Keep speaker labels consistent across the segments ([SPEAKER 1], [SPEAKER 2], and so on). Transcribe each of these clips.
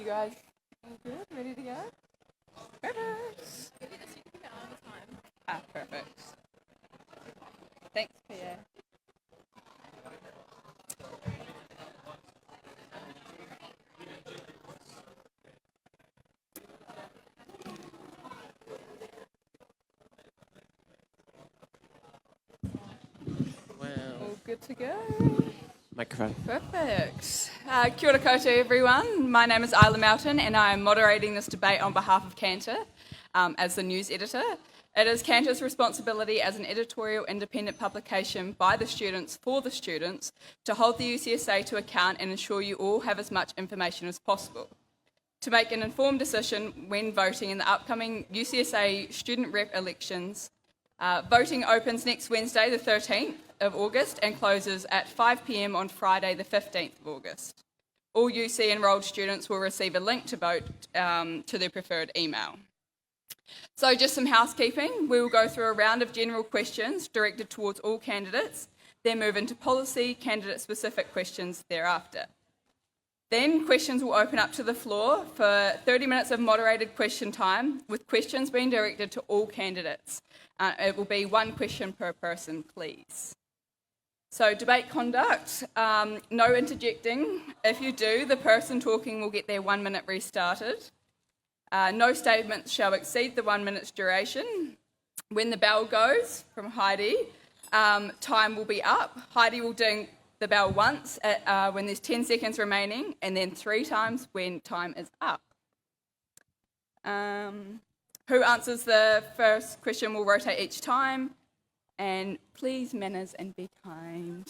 [SPEAKER 1] You guys all good? Ready to go? Perfect. Perfect. Thanks, Pierre. All good to go.
[SPEAKER 2] Microphone.
[SPEAKER 1] Perfect. Kia ora koutou, everyone. My name is Isla Melton, and I am moderating this debate on behalf of Cantor as the news editor. It is Cantor's responsibility as an editorial independent publication by the students for the students to hold the UCSA to account and ensure you all have as much information as possible. To make an informed decision when voting in the upcoming UCSA student rep elections, voting opens next Wednesday, the 13th of August, and closes at 5 p.m. on Friday, the 15th of August. All UC enrolled students will receive a link to vote to their preferred email. So just some housekeeping. We will go through a round of general questions directed towards all candidates, then move into policy, candidate-specific questions thereafter. Then questions will open up to the floor for 30 minutes of moderated question time, with questions being directed to all candidates. It will be one question per person, please. So debate conduct, no interjecting. If you do, the person talking will get their 1 minute restarted. No statements shall exceed the 1 minute's duration. When the bell goes from Heidi, time will be up. Heidi will ding the bell once when there's 10 seconds remaining, and then 3 times when time is up. Who answers the first question will rotate each time. And please, manners and be kind.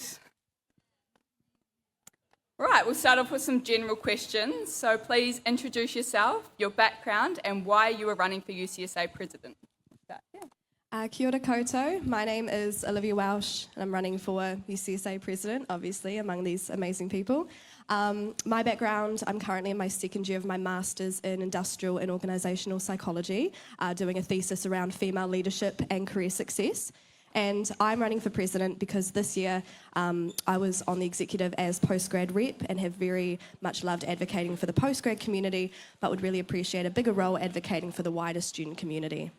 [SPEAKER 1] All right, we'll start off with some general questions. So please introduce yourself, your background, and why you are running for UCSA president.
[SPEAKER 3] Kia ora koutou. My name is Olivia Welsh, and I'm running for UCSA president, obviously, among these amazing people. My background, I'm currently in my second year of my master's in industrial and organisational psychology, doing a thesis around female leadership and career success. And I'm running for president because this year I was on the executive as postgrad rep and have very much loved advocating for the postgrad community, but would really appreciate a bigger role advocating for the wider student community.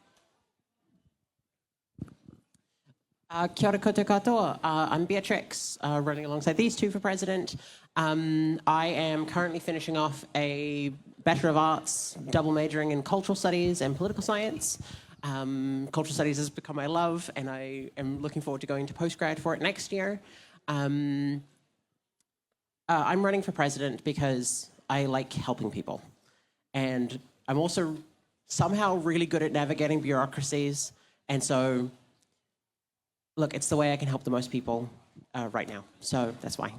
[SPEAKER 2] Kia ora koutou katoa. I'm Beatrix, running alongside these two for president. I am currently finishing off a Bachelor of Arts, double majoring in cultural studies and political science. Cultural studies has become my love, and I am looking forward to going to postgrad for it next year. I'm running for president because I like helping people. And I'm also somehow really good at navigating bureaucracies. And so, look, it's the way I can help the most people right now. So that's why.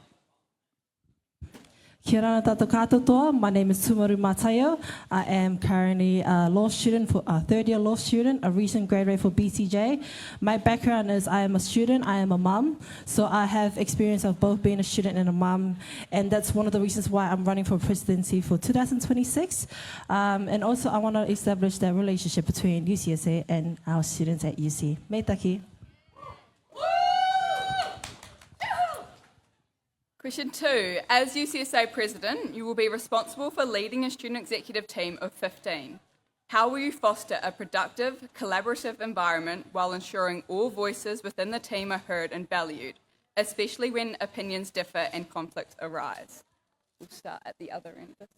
[SPEAKER 4] Kia ora tātou katoa. My name is Tumaru Matayo. I am currently a law student, a third-year law student, a recent graduate for BCJ. My background is I am a student, I am a mum, so I have experience of both being a student and a mum, and that's one of the reasons why I'm running for presidency for 2026. And also I want to establish that relationship between UCSA and our students at UC. Mei taki.
[SPEAKER 1] Question 2. As UCSA president, you will be responsible for leading a student executive team of 15. How will you foster a productive, collaborative environment while ensuring all voices within the team are heard and valued, especially when opinions differ and conflicts arise? We'll start at the other end this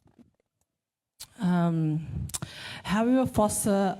[SPEAKER 1] time.
[SPEAKER 4] How we will foster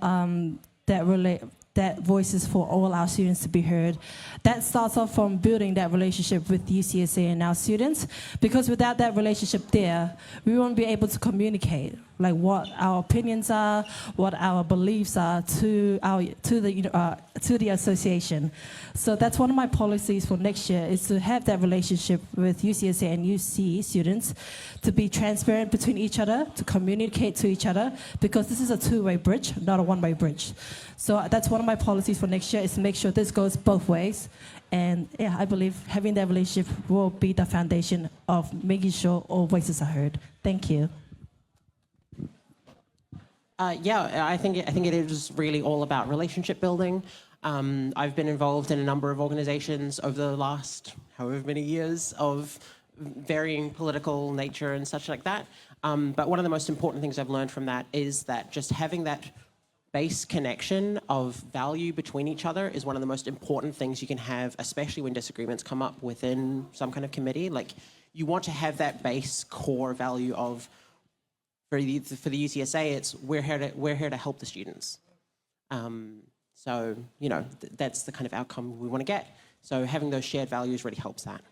[SPEAKER 4] that voices for all our students to be heard. That starts off from building that relationship with UCSA and our students, because without that relationship there, we won't be able to communicate like what our opinions are, what our beliefs are to the association. So that's one of my policies for next year, is to have that relationship with UCSA and UC students, to be transparent between each other, to communicate to each other, because this is a two-way bridge, not a one-way bridge. So that's one of my policies for next year, is to make sure this goes both ways. And yeah, I believe having that relationship will be the foundation of making sure all voices are heard. Thank you.
[SPEAKER 2] I think it is really all about relationship building. I've been involved in a number of organizations over the last however many years of varying political nature and such like that. But one of the most important things I've learned from that is that just having that base connection of value between each other is one of the most important things you can have, especially when disagreements come up within some kind of committee. Like, you want to have that base core value of, for the UCSA, it's we're here to help the students. So, you know, that's the kind of outcome we want to get. So having those shared values really helps that.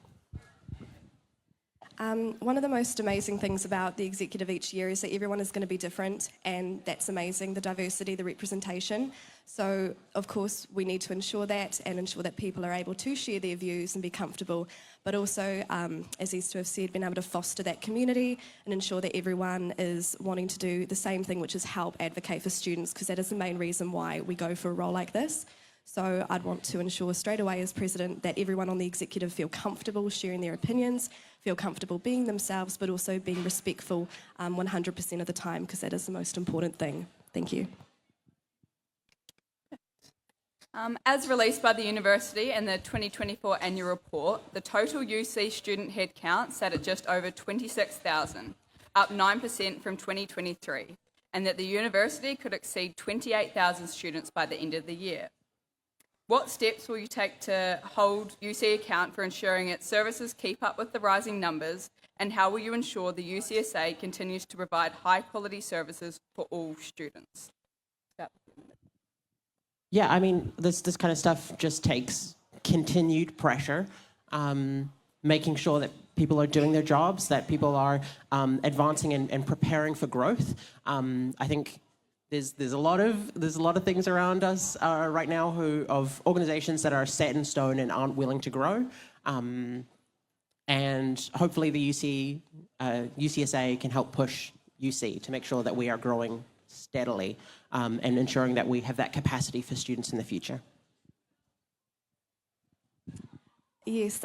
[SPEAKER 3] One of the most amazing things about the executive each year is that everyone is going to be different, and that's amazing, the diversity, the representation. So, of course, we need to ensure that and ensure that people are able to share their views and be comfortable, but also, as these two have said, being able to foster that community and ensure that everyone is wanting to do the same thing, which is help advocate for students, because that is the main reason why we go for a role like this. So I'd want to ensure straight away as president that everyone on the executive feel comfortable sharing their opinions, feel comfortable being themselves, but also being respectful 100% of the time, because that is the most important thing. Thank you.
[SPEAKER 1] As released by the university in the 2024 annual report, the total UC student headcount sat at just over 26,000, up 9% from 2023, and that the university could exceed 28,000 students by the end of the year. What steps will you take to hold UC account for ensuring its services keep up with the rising numbers, and how will you ensure the UCSA continues to provide high-quality services for all students?
[SPEAKER 2] Yeah, I mean, this kind of stuff just takes continued pressure, making sure that people are doing their jobs, that people are advancing and preparing for growth. I think there's a lot of things around us right now of organizations that are set in stone and aren't willing to grow. And hopefully the UCSA can help push UC to make sure that we are growing steadily and ensuring that we have that capacity for students in the future.
[SPEAKER 3] Yes,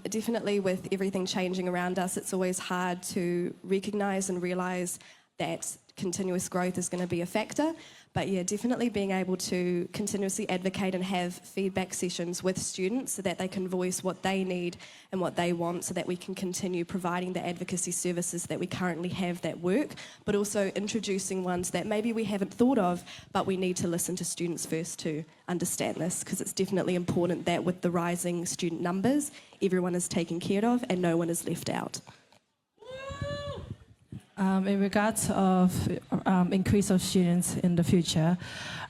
[SPEAKER 3] definitely with everything changing around us, it's always hard to recognise and realise that continuous growth is going to be a factor. But yeah, definitely being able to continuously advocate and have feedback sessions with students so that they can voice what they need and what they want, so that we can continue providing the advocacy services that we currently have that work, but also introducing ones that maybe we haven't thought of, but we need to listen to students first to understand this, because it's definitely important that with the rising student numbers, everyone is taken care of and no one is left out.
[SPEAKER 4] In regards of increase of students in the future,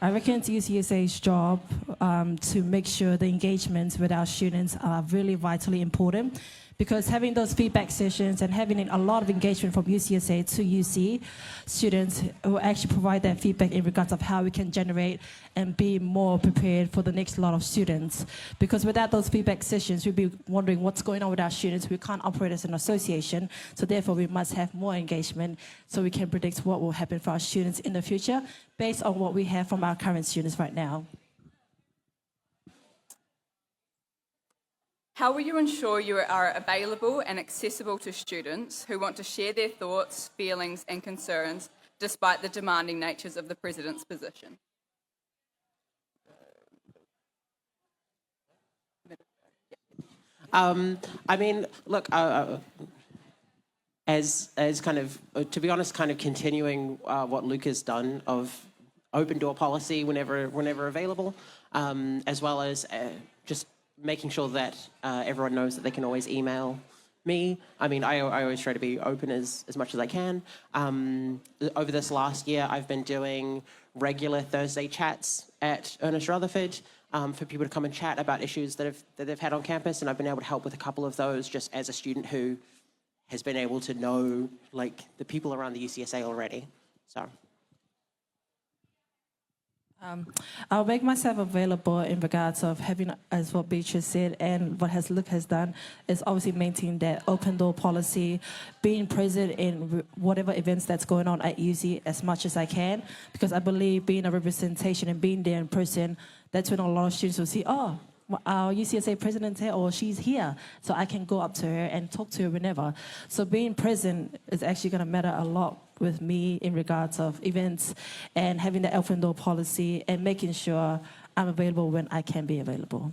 [SPEAKER 4] I reckon it's UCSA's job to make sure the engagements with our students are really vitally important, because having those feedback sessions and having a lot of engagement from UCSA to UC students will actually provide that feedback in regards of how we can generate and be more prepared for the next lot of students. Because without those feedback sessions, we'll be wondering what's going on with our students. We can't operate as an association, so therefore we must have more engagement so we can predict what will happen for our students in the future based on what we have from our current students right now.
[SPEAKER 1] How will you ensure you are available and accessible to students who want to share their thoughts, feelings and concerns despite the demanding natures of the President's position?
[SPEAKER 2] I mean, look, as kind of, to be honest, kind of continuing what Luke has done of open door policy whenever available, as well as just making sure that everyone knows that they can always email me. I mean, I always try to be open as much as I can. Over this last year, I've been doing regular Thursday chats at Ernest Rutherford for people to come and chat about issues that they've had on campus, and I've been able to help with a couple of those just as a student who has been able to know like the people around the UCSA already. So.
[SPEAKER 4] I'll make myself available in regards of having, as what Beatrice said, and what Luke has done, is obviously maintaining that open door policy, being present in whatever events that's going on at UC as much as I can, because I believe being a representation and being there in person, that's when a lot of students will see, oh, our UCSA president's here, or she's here, so I can go up to her and talk to her whenever. So being present is actually going to matter a lot with me in regards of events and having the open door policy and making sure I'm available when I can be available.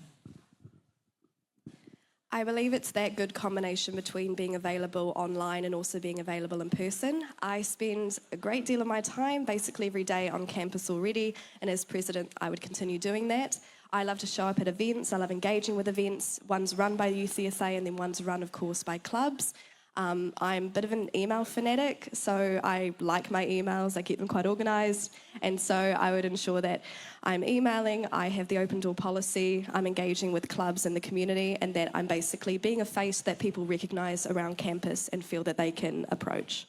[SPEAKER 3] I believe it's that good combination between being available online and also being available in person. I spend a great deal of my time basically every day on campus already, and as president I would continue doing that. I love to show up at events, I love engaging with events. One's run by the UCSA and then one's run of course by clubs. I'm a bit of an email fanatic, so I like my emails, I keep them quite organised, and so I would ensure that I'm emailing, I have the open door policy, I'm engaging with clubs in the community, and that I'm basically being a face that people recognise around campus and feel that they can approach.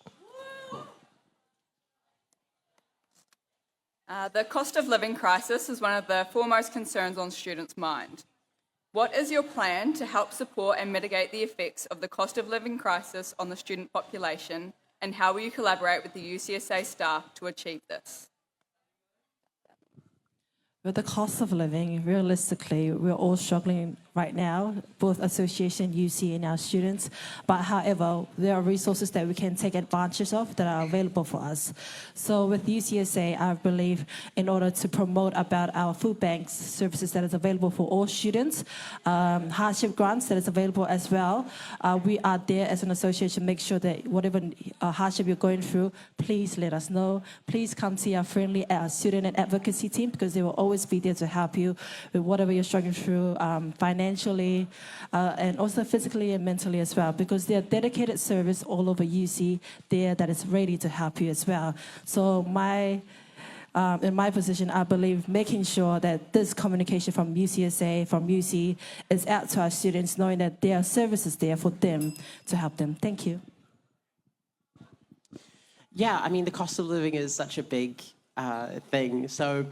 [SPEAKER 1] The cost of living crisis is one of the foremost concerns on students' mind. What is your plan to help support and mitigate the effects of the cost of living crisis on the student population, and how will you collaborate with the UCSA staff to achieve this?
[SPEAKER 4] With the cost of living, realistically, we're all struggling right now, both association, UC, and our students. But however, there are resources that we can take advantage of that are available for us. So with UCSA, I believe in order to promote about our food banks services that is available for all students, hardship grants that is available as well, we are there as an association, make sure that whatever hardship you're going through, please let us know. Please come see our friendly student and advocacy team, because they will always be there to help you with whatever you're struggling through financially and also physically and mentally as well, because there are dedicated service all over UC there that is ready to help you as well. So in my position, I believe making sure that this communication from UCSA, from UC, is out to our students, knowing that there are services there for them to help them. Thank you.
[SPEAKER 2] Yeah, I mean, the cost of living is such a big thing. So,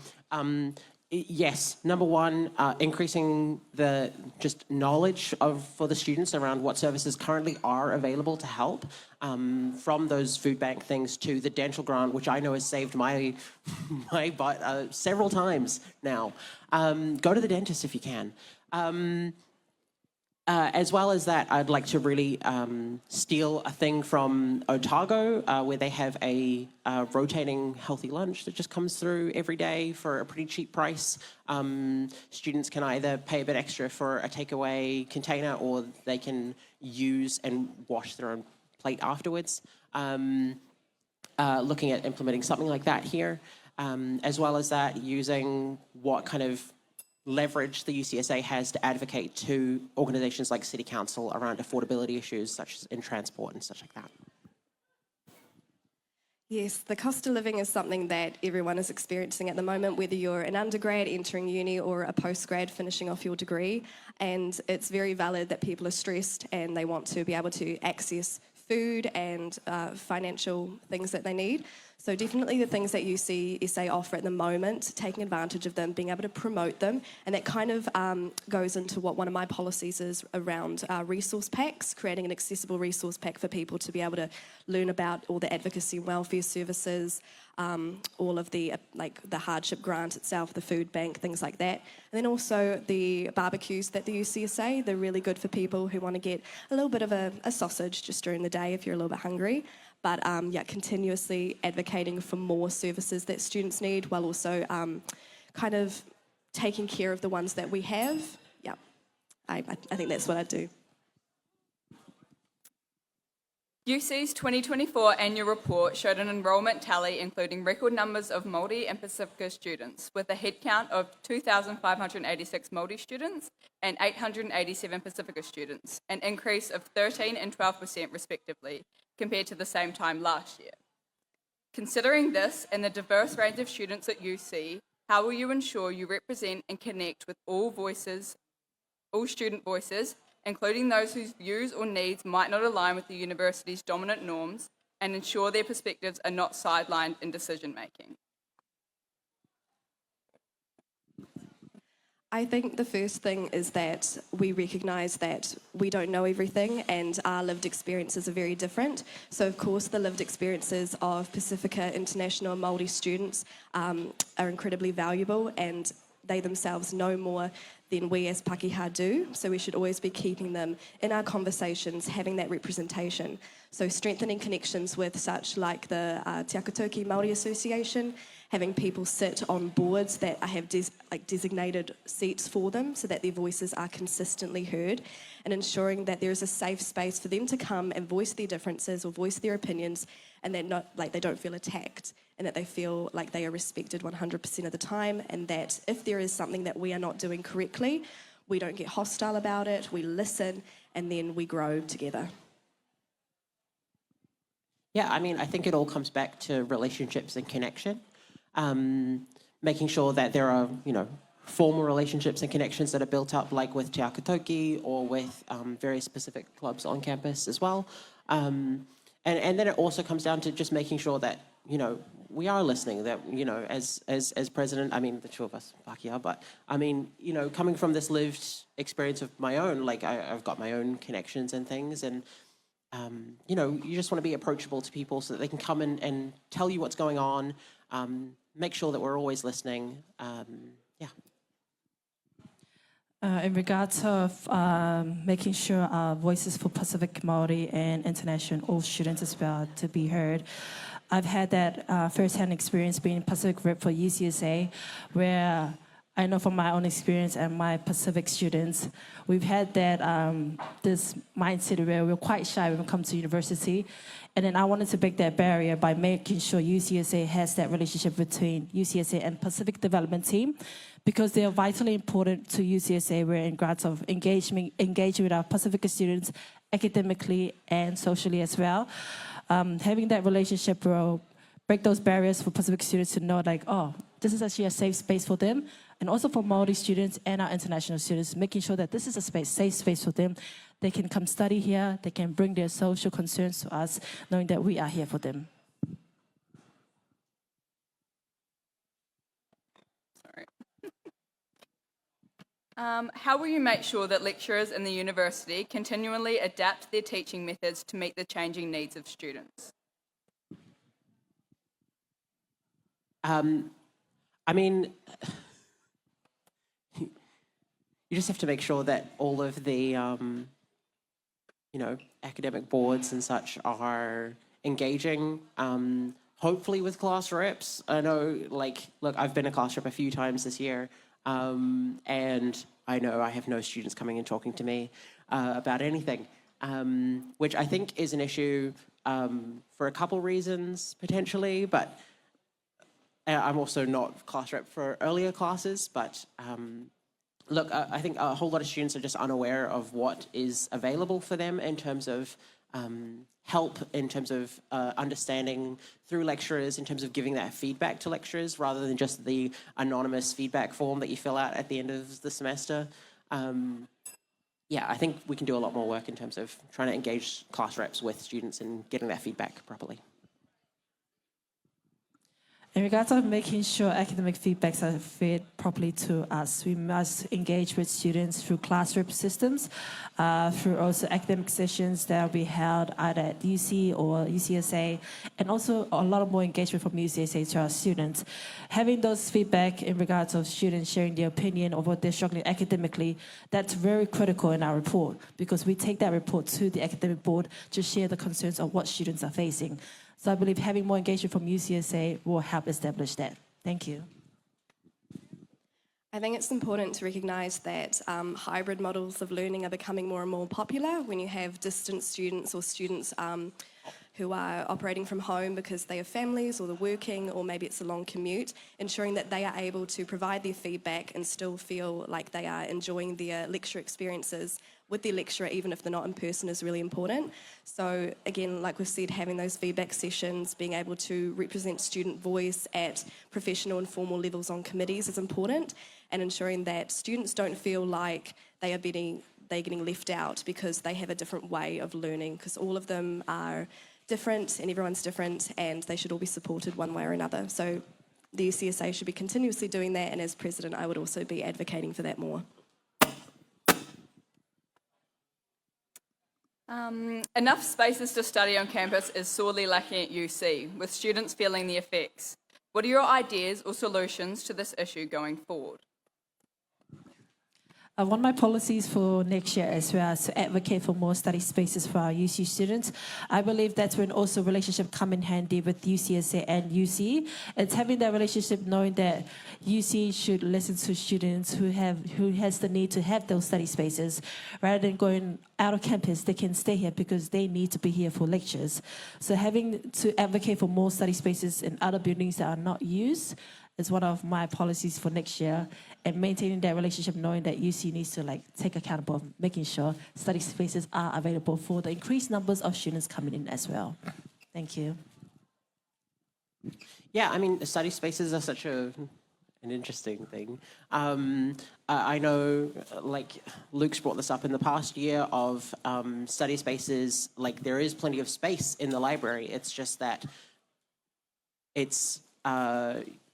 [SPEAKER 2] yes, number one, increasing the just knowledge for the students around what services currently are available to help, from those food bank things to the dental grant, which I know has saved my butt several times now. Go to the dentist if you can. As well as that, I'd like to really steal a thing from Otago, where they have a rotating healthy lunch that just comes through every day for a pretty cheap price. Students can either pay a bit extra for a takeaway container, or they can use and wash their own plate afterwards. Looking at implementing something like that here, as well as that, using what kind of leverage the UCSA has to advocate to organisations like City Council around affordability issues such as in transport and such like that.
[SPEAKER 3] Yes, the cost of living is something that everyone is experiencing at the moment, whether you're an undergrad entering uni or a postgrad finishing off your degree. And it's very valid that people are stressed and they want to be able to access food and financial things that they need. So definitely the things that UCSA offer at the moment, taking advantage of them, being able to promote them, and that kind of goes into what one of my policies is around resource packs, creating an accessible resource pack for people to be able to learn about all the advocacy and welfare services, all of the like the hardship grant itself, the food bank, things like that. And then also the barbecues that the UCSA, they're really good for people who want to get a little bit of a sausage just during the day if you're a little bit hungry. But yeah, continuously advocating for more services that students need, while also kind of taking care of the ones that we have. Yeah, I think that's what I do.
[SPEAKER 1] UC's 2024 annual report showed an enrolment tally including record numbers of Māori and Pacifica students, with a headcount of 2,586 Māori students and 887 Pacifica students, an increase of 13% and 12% respectively, compared to the same time last year. Considering this and the diverse range of students at UC, how will you ensure you represent and connect with all student voices, including those whose views or needs might not align with the university's dominant norms, and ensure their perspectives are not sidelined in decision-making?
[SPEAKER 3] I think the first thing is that we recognise that we don't know everything and our lived experiences are very different. So of course the lived experiences of Pacifica, International and Māori students are incredibly valuable, and they themselves know more than we as Pakeha do. So we should always be keeping them in our conversations, having that representation. So strengthening connections with such like the Te Akatoki Māori Association, having people sit on boards that have designated seats for them so that their voices are consistently heard, and ensuring that there is a safe space for them to come and voice their differences or voice their opinions, and that they don't feel attacked, and that they feel like they are respected 100% of the time, and that if there is something that we are not doing correctly, we don't get hostile about it, we listen, and then we grow together.
[SPEAKER 2] Yeah, I mean, I think it all comes back to relationships and connection. Making sure that there are, formal relationships and connections that are built up, like with Te Ako Toki or with very specific clubs on campus as well. And then it also comes down to just making sure that, we are listening, that, as president, I mean, the two of us, Pakia, but I mean, coming from this lived experience of my own, like I've got my own connections and things, and, you just want to be approachable to people so that they can come and tell you what's going on, make sure that we're always listening.
[SPEAKER 4] In regards of making sure our voices for Pacific, Maori, and international all students as well to be heard, I've had that first-hand experience being Pacific Rep for UCSA, where I know from my own experience and my Pacific students, we've had that this mindset where we're quite shy when it comes to university. And then I wanted to break that barrier by making sure UCSA has that relationship between UCSA and Pacific Development Team, because they are vitally important to UCSA. We're in regards of engaging with our Pacific students academically and socially as well. Having that relationship will break those barriers for Pacific students to know, like, oh, this is actually a safe space for them, and also for Māori students and our international students, making sure that this is a safe space for them. They can come study here, they can bring their social concerns to us, knowing that we are here for them.
[SPEAKER 1] Sorry. How will you make sure that lecturers in the university continually adapt their teaching methods to meet the changing needs of students?
[SPEAKER 2] I mean, you just have to make sure that all of the, academic boards and such are engaging, hopefully with class reps. I know, look, I've been a class rep a few times this year, and I know I have no students coming and talking to me about anything, which I think is an issue for a couple reasons, potentially, but I'm also not class rep for earlier classes, but look, I think a whole lot of students are just unaware of what is available for them in terms of help, in terms of understanding through lecturers, in terms of giving that feedback to lecturers rather than just the anonymous feedback form that you fill out at the end of the semester. I think we can do a lot more work in terms of trying to engage class reps with students and getting that feedback properly.
[SPEAKER 4] In regards of making sure academic feedbacks are fed properly to us, we must engage with students through class rep systems, through also academic sessions that will be held either at UC or UCSA, and also a lot of more engagement from UCSA to our students. Having those feedback in regards of students sharing their opinion of what they're struggling academically, that's very critical in our report, because we take that report to the academic board to share the concerns of what students are facing. So I believe having more engagement from UCSA will help establish that. Thank you.
[SPEAKER 3] I think it's important to recognise that hybrid models of learning are becoming more and more popular when you have distant students or students who are operating from home because they have families or they're working, or maybe it's a long commute, ensuring that they are able to provide their feedback and still feel like they are enjoying their lecture experiences with their lecturer, even if they're not in person, is really important. So again, like we've said, having those feedback sessions, being able to represent student voice at professional and formal levels on committees is important, and ensuring that students don't feel like they're getting left out because they have a different way of learning, because all of them are different and everyone's different, and they should all be supported one way or another. So the UCSA should be continuously doing that, and as president I would also be advocating for that more.
[SPEAKER 1] Enough spaces to study on campus is sorely lacking at UC, with students feeling the effects. What are your ideas or solutions to this issue going forward?
[SPEAKER 4] One of my policies for next year as well is to advocate for more study spaces for our UC students. I believe that's when also relationship come in handy with UCSA and UC. It's having that relationship, knowing that UC should listen to students who has the need to have those study spaces. Rather than going out of campus, they can stay here because they need to be here for lectures. So having to advocate for more study spaces in other buildings that are not used is one of my policies for next year, and maintaining that relationship, knowing that UC needs to take accountable of making sure study spaces are available for the increased numbers of students coming in as well. Thank you.
[SPEAKER 2] Yeah, I mean, study spaces are such an interesting thing. I know, Luke's brought this up in the past year of study spaces. There is plenty of space in the library. It's just that it's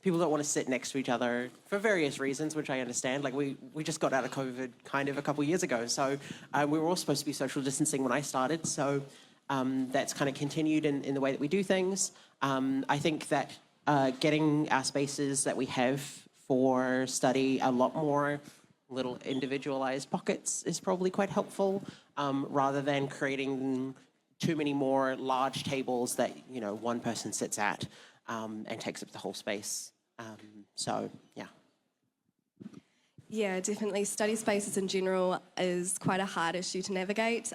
[SPEAKER 2] people don't want to sit next to each other for various reasons, which I understand. We just got out of COVID kind of a couple of years ago, so we were all supposed to be social distancing when I started. So that's kind of continued in the way that we do things. I think that getting our spaces that we have for study a lot more little individualized pockets is probably quite helpful, rather than creating too many more large tables that one person sits at and takes up the whole space. So yeah.
[SPEAKER 3] Yeah, definitely. Study spaces in general is quite a hard issue to navigate.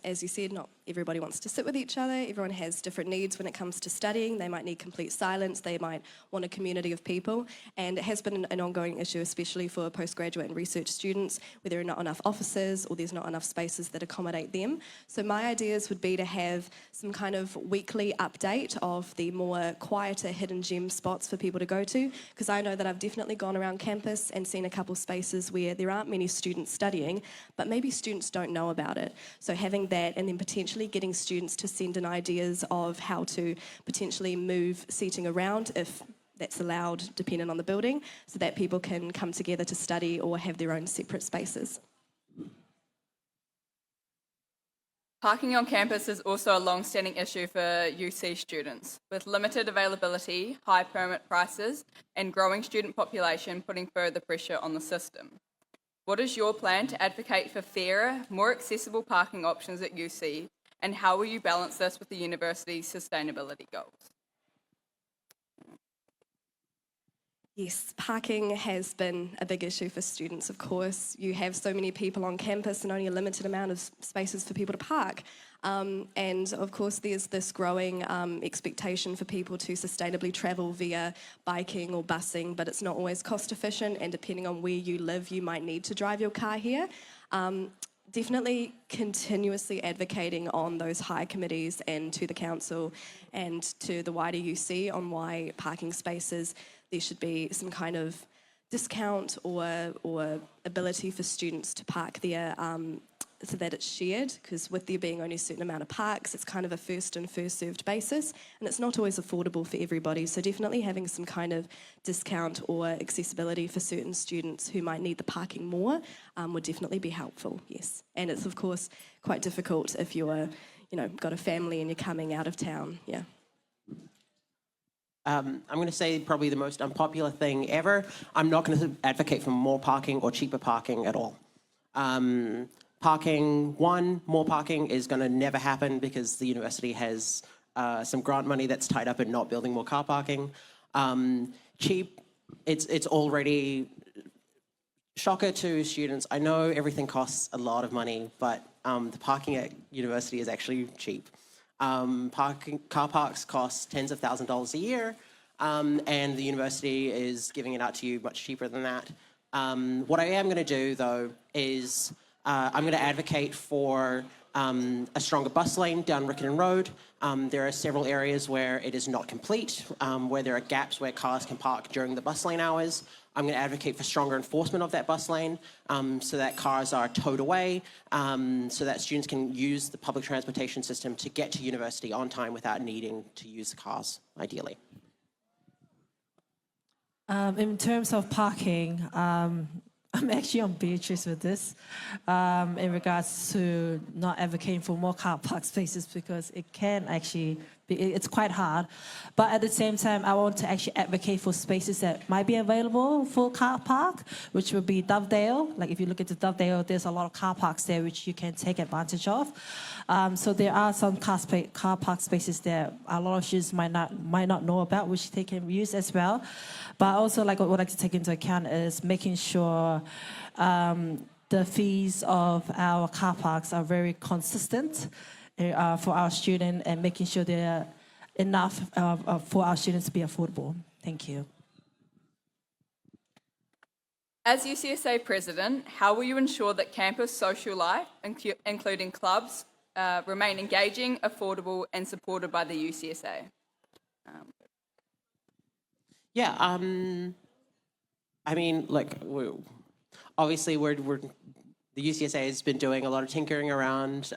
[SPEAKER 3] As you said, not everybody wants to sit with each other. Everyone has different needs when it comes to studying. They might need complete silence. They might want a community of people. And it has been an ongoing issue, especially for postgraduate and research students, where there are not enough offices or there's not enough spaces that accommodate them. So my ideas would be to have some kind of weekly update of the more quieter hidden gem spots for people to go to, because I know that I've definitely gone around campus and seen a couple spaces where there aren't many students studying, but maybe students don't know about it. So having that, and then potentially getting students to send in ideas of how to potentially move seating around if that's allowed, depending on the building, so that people can come together to study or have their own separate spaces.
[SPEAKER 1] Parking on campus is also a long-standing issue for UC students, with limited availability, high permit prices, and growing student population putting further pressure on the system. What is your plan to advocate for fairer, more accessible parking options at UC, and how will you balance this with the university's sustainability goals?
[SPEAKER 3] Yes, parking has been a big issue for students, of course. You have so many people on campus and only a limited amount of spaces for people to park. And of course, there's this growing expectation for people to sustainably travel via biking or busing, but it's not always cost efficient, and depending on where you live, you might need to drive your car here. Definitely continuously advocating on those high committees and to the council and to the wider UC on why parking spaces, there should be some kind of discount or ability for students to park there so that it's shared, because with there being only a certain amount of parks, it's kind of a first and first served basis, and it's not always affordable for everybody. So definitely having some kind of discount or accessibility for certain students who might need the parking more would definitely be helpful, yes. And it's of course quite difficult if you're, got a family and you're coming out of town, yeah.
[SPEAKER 2] I'm going to say probably the most unpopular thing ever. I'm not going to advocate for more parking or cheaper parking at all. More parking is going to never happen because the university has some grant money that's tied up in not building more car parking. Cheap, it's already shocker to students. I know everything costs a lot of money, but the parking at university is actually cheap. Car parks cost tens of thousands of dollars a year, and the university is giving it out to you much cheaper than that. What I am going to do, though, is I'm going to advocate for a stronger bus lane down Riccarton Road. There are several areas where it is not complete, where there are gaps where cars can park during the bus lane hours. I'm going to advocate for stronger enforcement of that bus lane so that cars are towed away, so that students can use the public transportation system to get to university on time without needing to use the cars, ideally.
[SPEAKER 4] In terms of parking, I'm actually on Beatrice with this in regards to not advocating for more car park spaces, because it can actually It's quite hard. But at the same time, I want to actually advocate for spaces that might be available for car park, which would be Dovedale. Like if you look at the Dovedale, there's a lot of car parks there which you can take advantage of. So there are some car park spaces that a lot of students might not know about, which they can use as well. But also, like what I like to take into account is making sure the fees of our car parks are very consistent for our students and making sure they're enough for our students to be affordable. Thank you.
[SPEAKER 1] As UCSA President, how will you ensure that campus social life, including clubs, remain engaging, affordable and supported by the UCSA?
[SPEAKER 2] Yeah, I mean, like, obviously the UCSA has been doing a lot of tinkering around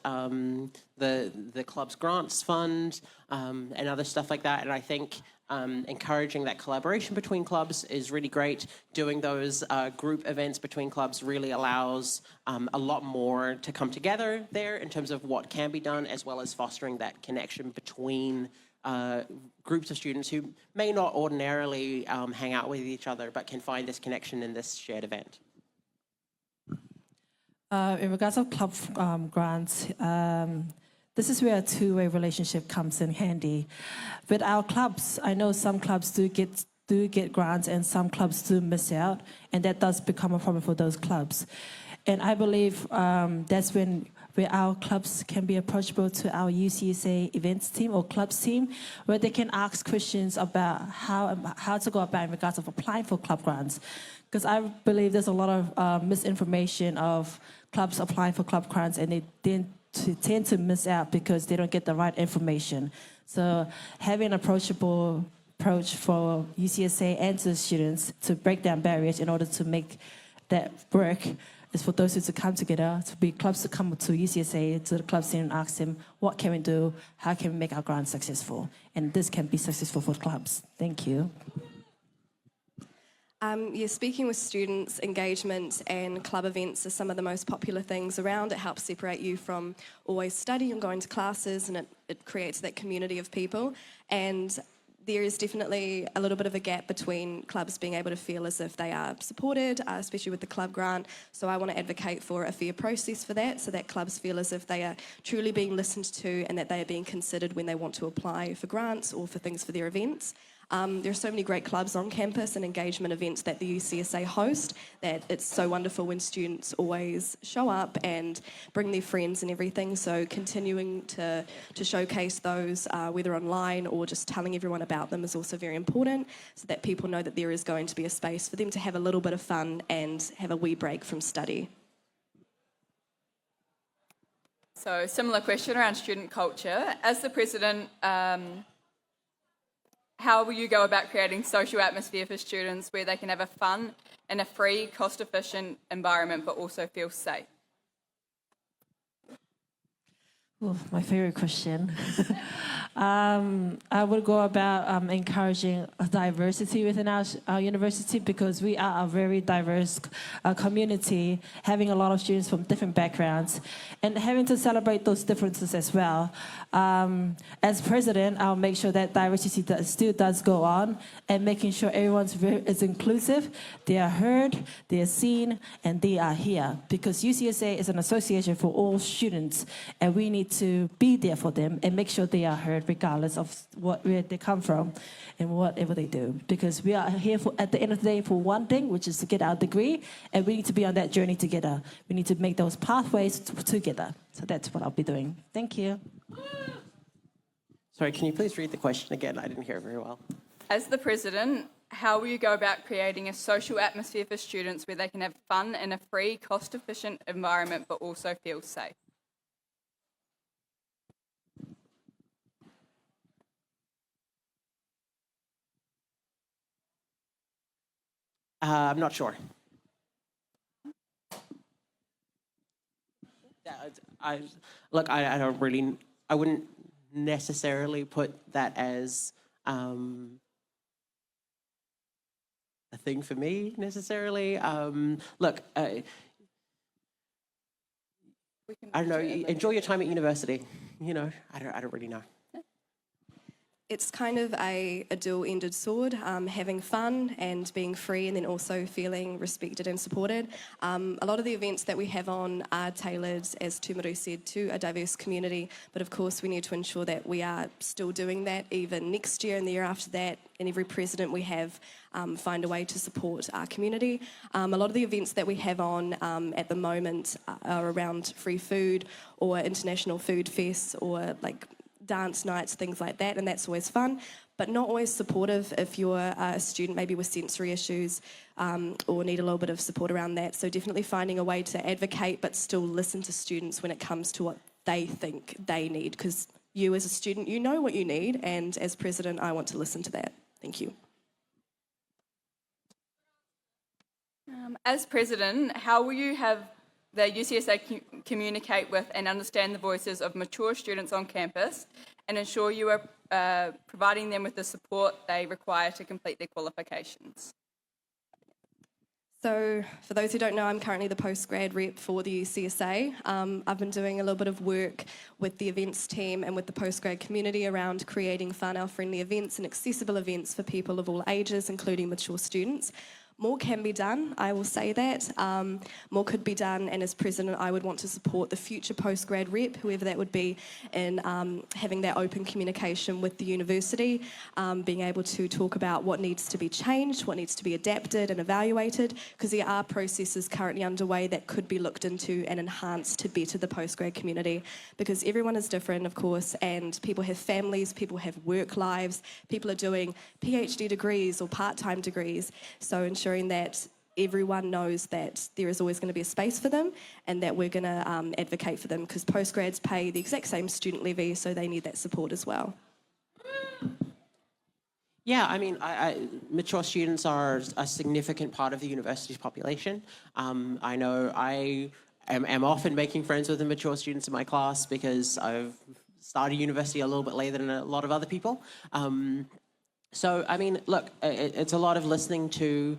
[SPEAKER 2] the club's grants fund and other stuff like that. And I think encouraging that collaboration between clubs is really great. Doing those group events between clubs really allows a lot more to come together there in terms of what can be done, as well as fostering that connection between groups of students who may not ordinarily hang out with each other, but can find this connection in this shared event.
[SPEAKER 4] In regards of club grants, this is where a two-way relationship comes in handy. With our clubs, I know some clubs do get grants and some clubs do miss out, and that does become a problem for those clubs. And I believe that's where our clubs can be approachable to our UCSA events team or clubs team, where they can ask questions about how to go about in regards of applying for club grants. Because I believe there's a lot of misinformation of clubs applying for club grants, and they tend to miss out because they don't get the right information. So having an approachable approach for UCSA and to the students to break down barriers in order to make that work is for those who to come together, to be clubs to come to UCSA, to the clubs and ask them, what can we do? How can we make our grants successful? And this can be successful for clubs. Thank you.
[SPEAKER 3] Speaking with students, engagement and club events are some of the most popular things around. It helps separate you from always studying and going to classes, and it creates that community of people. And there is definitely a little bit of a gap between clubs being able to feel as if they are supported, especially with the club grant. So I want to advocate for a fair process for that, so that clubs feel as if they are truly being listened to and that they are being considered when they want to apply for grants or for things for their events. There are so many great clubs on campus and engagement events that the UCSA host that it's so wonderful when students always show up and bring their friends and everything. So continuing to showcase those, whether online or just telling everyone about them, is also very important, so that people know that there is going to be a space for them to have a little bit of fun and have a wee break from study.
[SPEAKER 1] So similar question around student culture. As the President, how will you go about creating social atmosphere for students where they can have a fun and a free, cost-efficient environment but also feel safe?
[SPEAKER 4] Oh, my favorite question. I would go about encouraging diversity within our university, because we are a very diverse community, having a lot of students from different backgrounds and having to celebrate those differences as well. As president, I'll make sure that diversity still does go on, and making sure everyone is inclusive, they are heard, they are seen, and they are here, because UCSA is an association for all students, and we need to be there for them and make sure they are heard regardless of where they come from and whatever they do. Because we are here at the end of the day for one thing, which is to get our degree, and we need to be on that journey together. We need to make those pathways together. So that's what I'll be doing. Thank you.
[SPEAKER 2] Sorry, can you please read the question again? I didn't hear it very well.
[SPEAKER 1] As the President, how will you go about creating a social atmosphere for students where they can have fun in a free, cost-efficient environment but also feel safe?
[SPEAKER 2] I'm not sure. I don't really, I wouldn't necessarily put that as a thing for me necessarily. Look, I don't know. Enjoy your time at university. You know, I don't really know.
[SPEAKER 3] It's kind of a dual-ended sword, having fun and being free, and then also feeling respected and supported. A lot of the events that we have on are tailored, as Tumaru said, to a diverse community, but of course we need to ensure that we are still doing that even next year and the year after that, and every president we have find a way to support our community. A lot of the events that we have on at the moment are around free food or international food fests or like dance nights, things like that, and that's always fun, but not always supportive if you're a student maybe with sensory issues or need a little bit of support around that. So definitely finding a way to advocate but still listen to students when it comes to what they think they need, because you as a student, you know what you need, and as president, I want to listen to that. Thank you.
[SPEAKER 1] As president, how will you have the UCSA communicate with and understand the voices of mature students on campus and ensure you are providing them with the support they require to complete their qualifications?
[SPEAKER 3] So for those who don't know, I'm currently the postgrad rep for the UCSA. I've been doing a little bit of work with the events team and with the postgrad community around creating whānau-friendly events and accessible events for people of all ages, including mature students. More can be done, I will say that. More could be done, and as president, I would want to support the future postgrad rep, whoever that would be, in having that open communication with the university, being able to talk about what needs to be changed, what needs to be adapted and evaluated, because there are processes currently underway that could be looked into and enhanced to better the postgrad community, because everyone is different, of course, and people have families, people have work lives, people are doing PhD degrees or part-time degrees, so ensuring that everyone knows that there is always going to be a space for them and that we're going to advocate for them, because postgrads pay the exact same student levy, so they need that support as well.
[SPEAKER 2] Yeah, I mean, mature students are a significant part of the university's population. I know I am often making friends with the mature students in my class because I've started university a little bit later than a lot of other people. So, I mean, look, it's a lot of listening to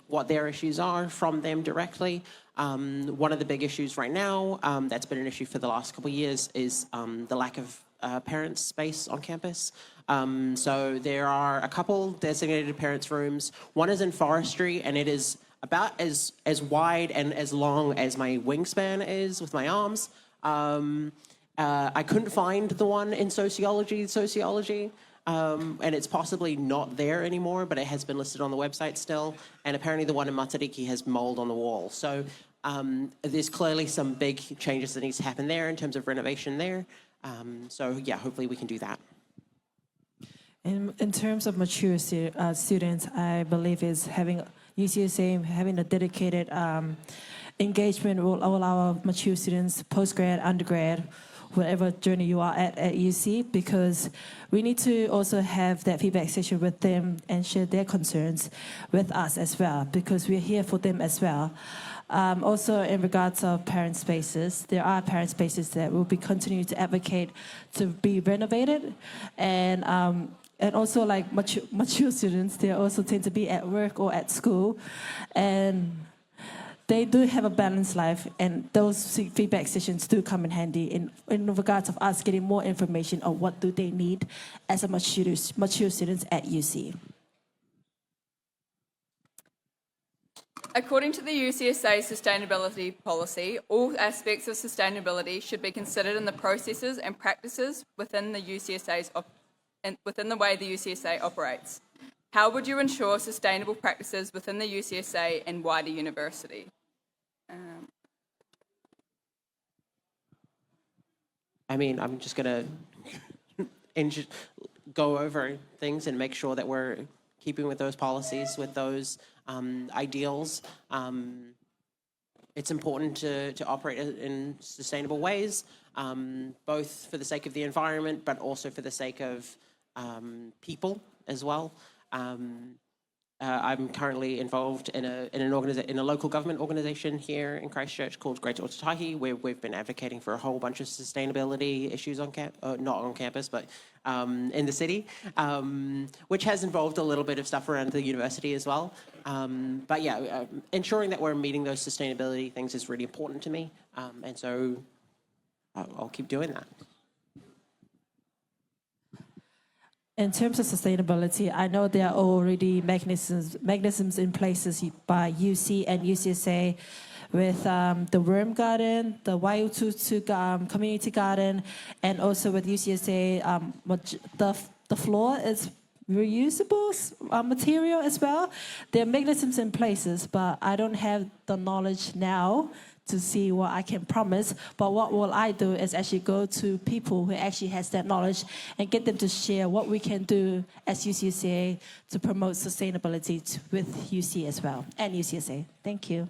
[SPEAKER 2] what their issues are from them directly. One of the big issues right now that's been an issue for the last couple of years is the lack of parents' space on campus. So there are a couple designated parents' rooms. One is in forestry, and it is about as wide and as long as my wingspan is with my arms. I couldn't find the one in sociology. And it's possibly not there anymore, but it has been listed on the website still. And apparently the one in Matariki has mold on the wall. So there's clearly some big changes that needs to happen there in terms of renovation there. So yeah, hopefully we can do that.
[SPEAKER 4] In terms of mature students, I believe is having UCSA having a dedicated engagement with all our mature students, postgrad, undergrad, whatever journey you are at UC, because we need to also have that feedback session with them and share their concerns with us as well, because we're here for them as well. Also, in regards of parent spaces, there are parent spaces that will be continuing to advocate to be renovated, and also like mature students, they also tend to be at work or at school, and they do have a balanced life, and those feedback sessions do come in handy in regards of us getting more information on what do they need as a mature students at UC.
[SPEAKER 1] According to the UCSA sustainability policy, all aspects of sustainability should be considered in the processes and practices within the within the way the UCSA operates. How would you ensure sustainable practices within the UCSA and wider university?
[SPEAKER 2] I mean, I'm just going to go over things and make sure that we're keeping with those policies, with those ideals. It's important to operate in sustainable ways, both for the sake of the environment, but also for the sake of people as well. I'm currently involved in a local government organisation here in Christchurch called Greater Otatahi, where we've been advocating for a whole bunch of sustainability issues on not on campus, but in the city, which has involved a little bit of stuff around the university as well. But yeah, ensuring that we're meeting those sustainability things is really important to me, and so I'll keep doing that.
[SPEAKER 4] In terms of sustainability, I know there are already mechanisms in places by UC and UCSA with the Worm Garden, the Waiututu Community Garden, and also with UCSA, the floor is reusable material as well. There are mechanisms in places, but I don't have the knowledge now to see what I can promise. But what will I do is actually go to people who actually has that knowledge and get them to share what we can do as UCSA to promote sustainability with UC as well, and UCSA. Thank you.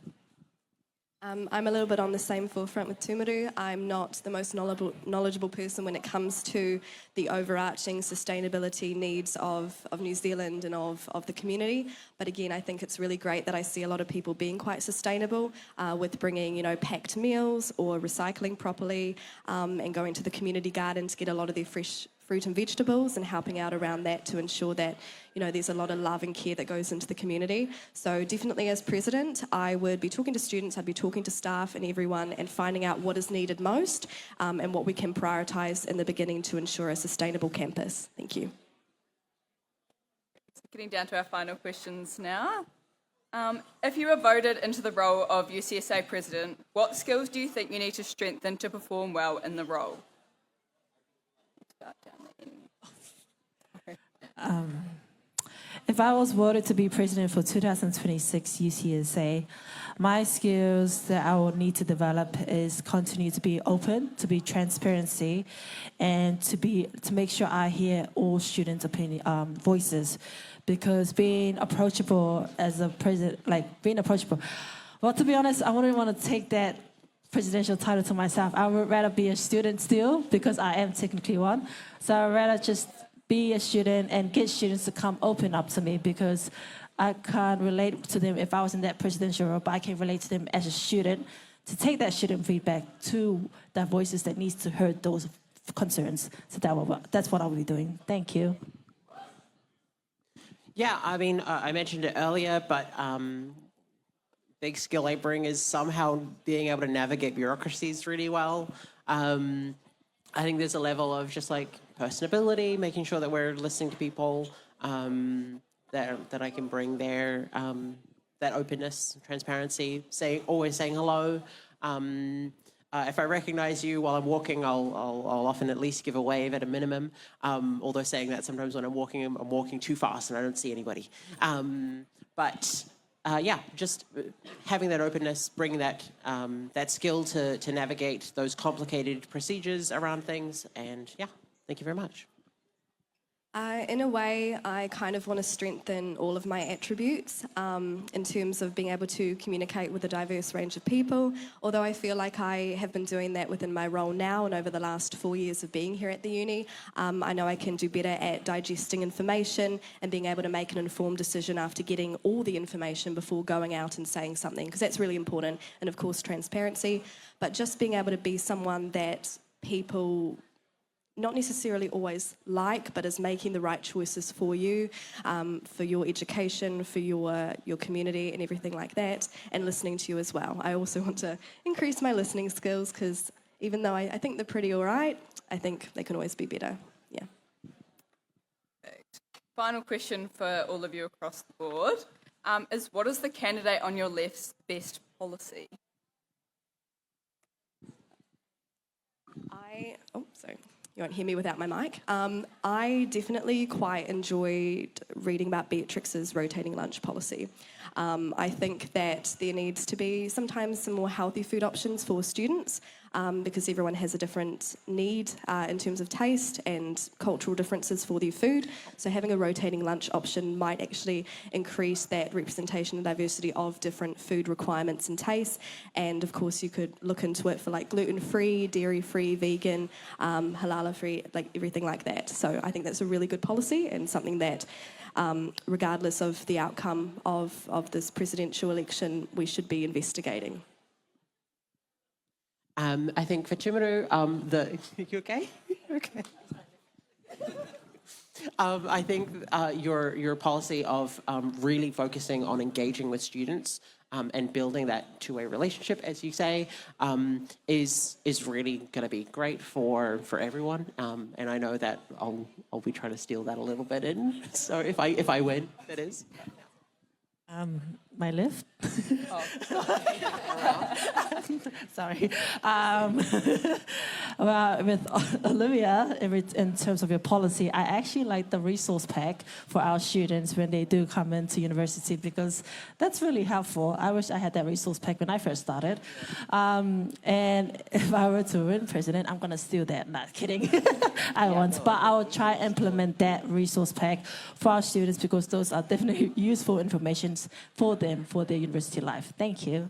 [SPEAKER 3] I'm a little bit on the same forefront with Tumaru. I'm not the most knowledgeable person when it comes to the overarching sustainability needs of New Zealand and of the community. But again, I think it's really great that I see a lot of people being quite sustainable with bringing, packed meals or recycling properly and going to the community garden to get a lot of their fresh fruit and vegetables and helping out around that to ensure that, there's a lot of love and care that goes into the community. So definitely as president, I would be talking to students, I'd be talking to staff and everyone and finding out what is needed most and what we can prioritise in the beginning to ensure a sustainable campus. Thank you.
[SPEAKER 1] Getting down to our final questions now. If you were voted into the role of UCSA president, what skills do you think you need to strengthen to perform well in the role? Start down the end.
[SPEAKER 4] If I was voted to be president for 2026 UCSA, my skills that I will need to develop is continue to be open, to be transparency, and to make sure I hear all students' voices. Because being approachable as a president, well, to be honest, I wouldn't want to take that presidential title to myself. I would rather be a student still, because I am technically one. So I'd rather just be a student and get students to come open up to me, because I can't relate to them if I was in that presidential role, but I can relate to them as a student to take that student feedback to the voices that needs to hear those concerns. So that's what I will be doing. Thank you.
[SPEAKER 2] Yeah, I mentioned it earlier, but big skill I bring is somehow being able to navigate bureaucracies really well. I think there's a level of just personability, making sure that we're listening to people, that I can bring there, that openness, transparency, always saying hello. If I recognize you while I'm walking, I'll often at least give a wave at a minimum. Although saying that sometimes when I'm walking too fast and I don't see anybody. Just having that openness, bringing that skill to navigate those complicated procedures around things, and thank you very much.
[SPEAKER 3] In a way, I kind of want to strengthen all of my attributes in terms of being able to communicate with a diverse range of people, although I feel like I have been doing that within my role now and over the last 4 years of being here at the uni. I know I can do better at digesting information and being able to make an informed decision after getting all the information before going out and saying something, because that's really important, and of course transparency, but just being able to be someone that people not necessarily always but is making the right choices for you, for your education, for your community and everything like that, and listening to you as well. I also want to increase my listening skills, because even though I think they're pretty all right, I think they can always be better. Yeah.
[SPEAKER 1] Perfect. Final question for all of you across the board is, what is the candidate on your left's best policy?
[SPEAKER 3] Sorry. You won't hear me without my mic. I definitely quite enjoyed reading about Beatrix's rotating lunch policy. I think that there needs to be sometimes some more healthy food options for students, because everyone has a different need in terms of taste and cultural differences for their food. So having a rotating lunch option might actually increase that representation and diversity of different food requirements and tastes. And of course you could look into it for gluten-free, dairy-free, vegan, halal-free, everything like that. So I think that's a really good policy, and something that regardless of the outcome of this presidential election, we should be investigating.
[SPEAKER 2] I think for Tumaru, you okay? Okay. I think your policy of really focusing on engaging with students and building that two-way relationship, as you say, is really going to be great for everyone. And I know that I'll be trying to steal that a little bit in. So if I win, that is.
[SPEAKER 4] My left. Sorry. Well, with Olivia, in terms of your policy, I actually like the resource pack for our students when they do come into university because that's really helpful. I wish I had that resource pack when I first started. And if I were to win president, I'm going to steal that. Not kidding. I won't. But I will try and implement that resource pack for our students because those are definitely useful information for them, for their university life. Thank you.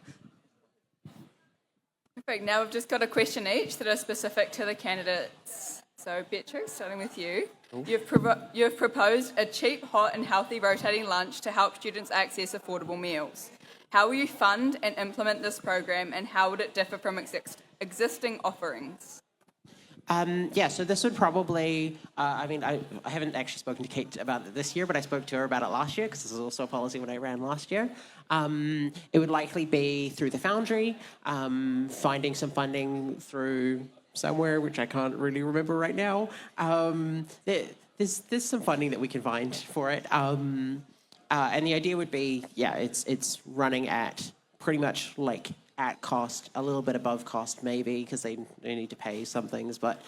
[SPEAKER 1] Perfect. Now we've just got a question each that are specific to the candidates. So Beatrix, starting with you. You've proposed a cheap, hot and healthy rotating lunch to help students access affordable meals. How will you fund and implement this program and how would it differ from existing offerings?
[SPEAKER 2] So this would probably, I haven't actually spoken to Kate about it this year, but I spoke to her about it last year because this is also a policy when I ran last year. It would likely be through the Foundry, finding some funding through somewhere, which I can't really remember right now. There's some funding that we can find for it. And the idea would be, it's running at pretty much like at cost, a little bit above cost maybe, because they need to pay some things, but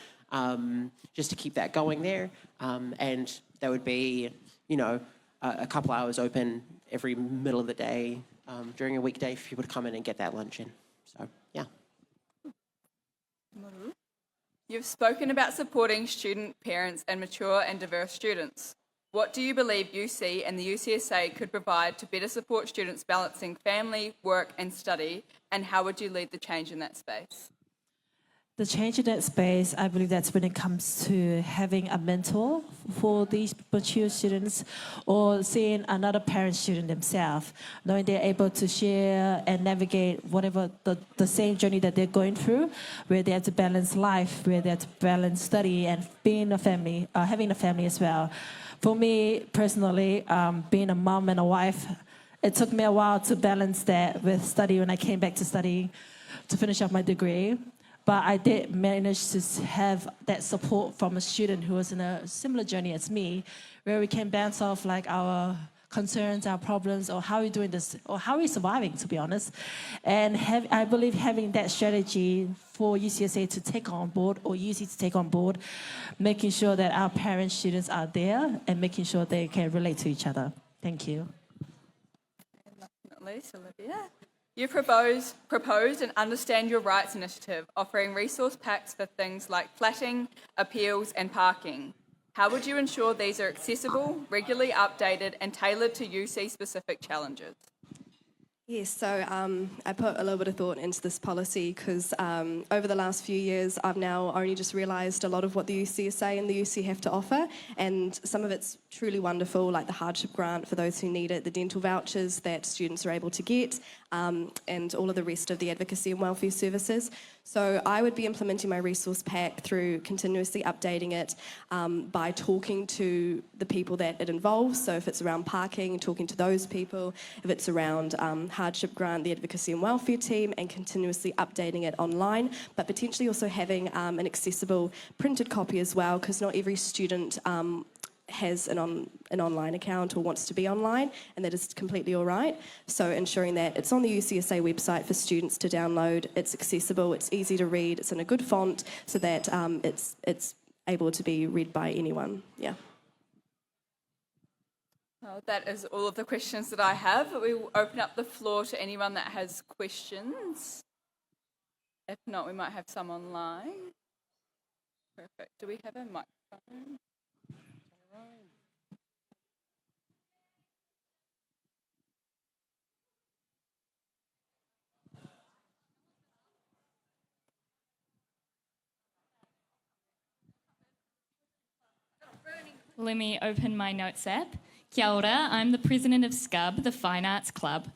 [SPEAKER 2] just to keep that going there. And there would be, a couple hours open every middle of the day during a weekday for people to come in and get that lunch in. So, yeah.
[SPEAKER 1] You've spoken about supporting student, parents and mature and diverse students. What do you believe UC and the UCSA could provide to better support students balancing family, work and study, and how would you lead the change in that space?
[SPEAKER 4] The change in that space, I believe that's when it comes to having a mentor for these mature students or seeing another parent student themselves, knowing they're able to share and navigate whatever the same journey that they're going through, where they have to balance life, where they have to balance study and being a family, having a family as well. For me, personally, being a mom and a wife, it took me a while to balance that with study when I came back to study to finish off my degree. But I did manage to have that support from a student who was in a similar journey as me, where we can bounce off like our concerns, our problems, or how we're doing this, or how we're surviving, to be honest. And I believe having that strategy for UCSA to take on board, or UC to take on board, making sure that our parent students are there and making sure they can relate to each other. Thank you.
[SPEAKER 1] And last but not least, Olivia. You proposed an Understand Your Rights initiative, offering resource packs for things like flatting, appeals and parking. How would you ensure these are accessible, regularly updated and tailored to UC-specific challenges?
[SPEAKER 3] Yes, so I put a little bit of thought into this policy because over the last few years I've now only just realised a lot of what the UCSA and the UC have to offer, and some of it's truly wonderful, like the hardship grant for those who need it, the dental vouchers that students are able to get, and all of the rest of the advocacy and welfare services. So I would be implementing my resource pack through continuously updating it by talking to the people that it involves. So if it's around parking, talking to those people. If it's around hardship grant, the advocacy and welfare team, and continuously updating it online, but potentially also having an accessible printed copy as well, because not every student has an online account or wants to be online, and that is completely all right. So ensuring that it's on the UCSA website for students to download, it's accessible, it's easy to read, it's in a good font, so that it's able to be read by anyone. Yeah.
[SPEAKER 1] Well, that is all of the questions that I have. We will open up the floor to anyone that has questions. If not, we might have some online. Perfect. Do we have a microphone?
[SPEAKER 5] Let me open my notes app. Kia ora, I'm the president of SCUB, the Fine Arts Club.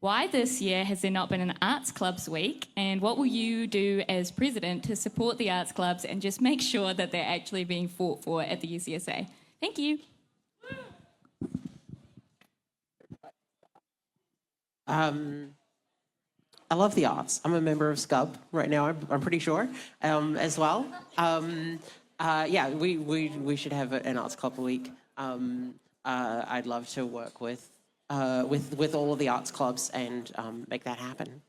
[SPEAKER 5] Why this year has there not been an Arts Clubs Week, and what will you do as president to support the arts clubs and just make sure that they're actually being fought for at the UCSA? Thank you.
[SPEAKER 2] I love the arts. I'm a member of SCUB right now, I'm pretty sure, as well. Yeah, we should have an arts club a week. I'd love to work with all of the arts clubs and make that happen.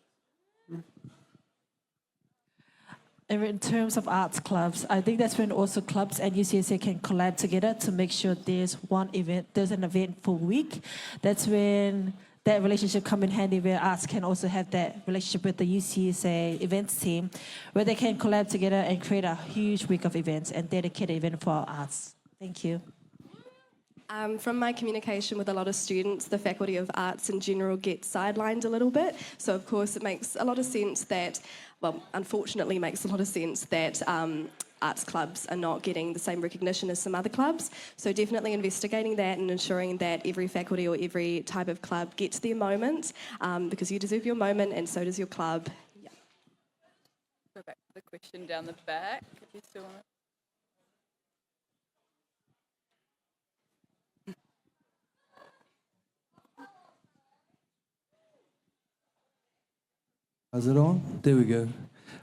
[SPEAKER 4] In terms of arts clubs, I think that's when also clubs and UCSA can collab together to make sure there's an event for a week. That's when that relationship come in handy, where arts can also have that relationship with the UCSA events team, where they can collab together and create a huge week of events and dedicated event for our arts. Thank you.
[SPEAKER 3] From my communication with a lot of students, the Faculty of Arts in general gets sidelined a little bit. So, of course, it makes a lot of sense that, well, unfortunately makes a lot of sense that arts clubs are not getting the same recognition as some other clubs. So definitely investigating that and ensuring that every faculty or every type of club gets their moment, because you deserve your moment and so does your club. Yeah.
[SPEAKER 1] Go back to the question down the back, if you still want it.
[SPEAKER 6] Is it on? There we go.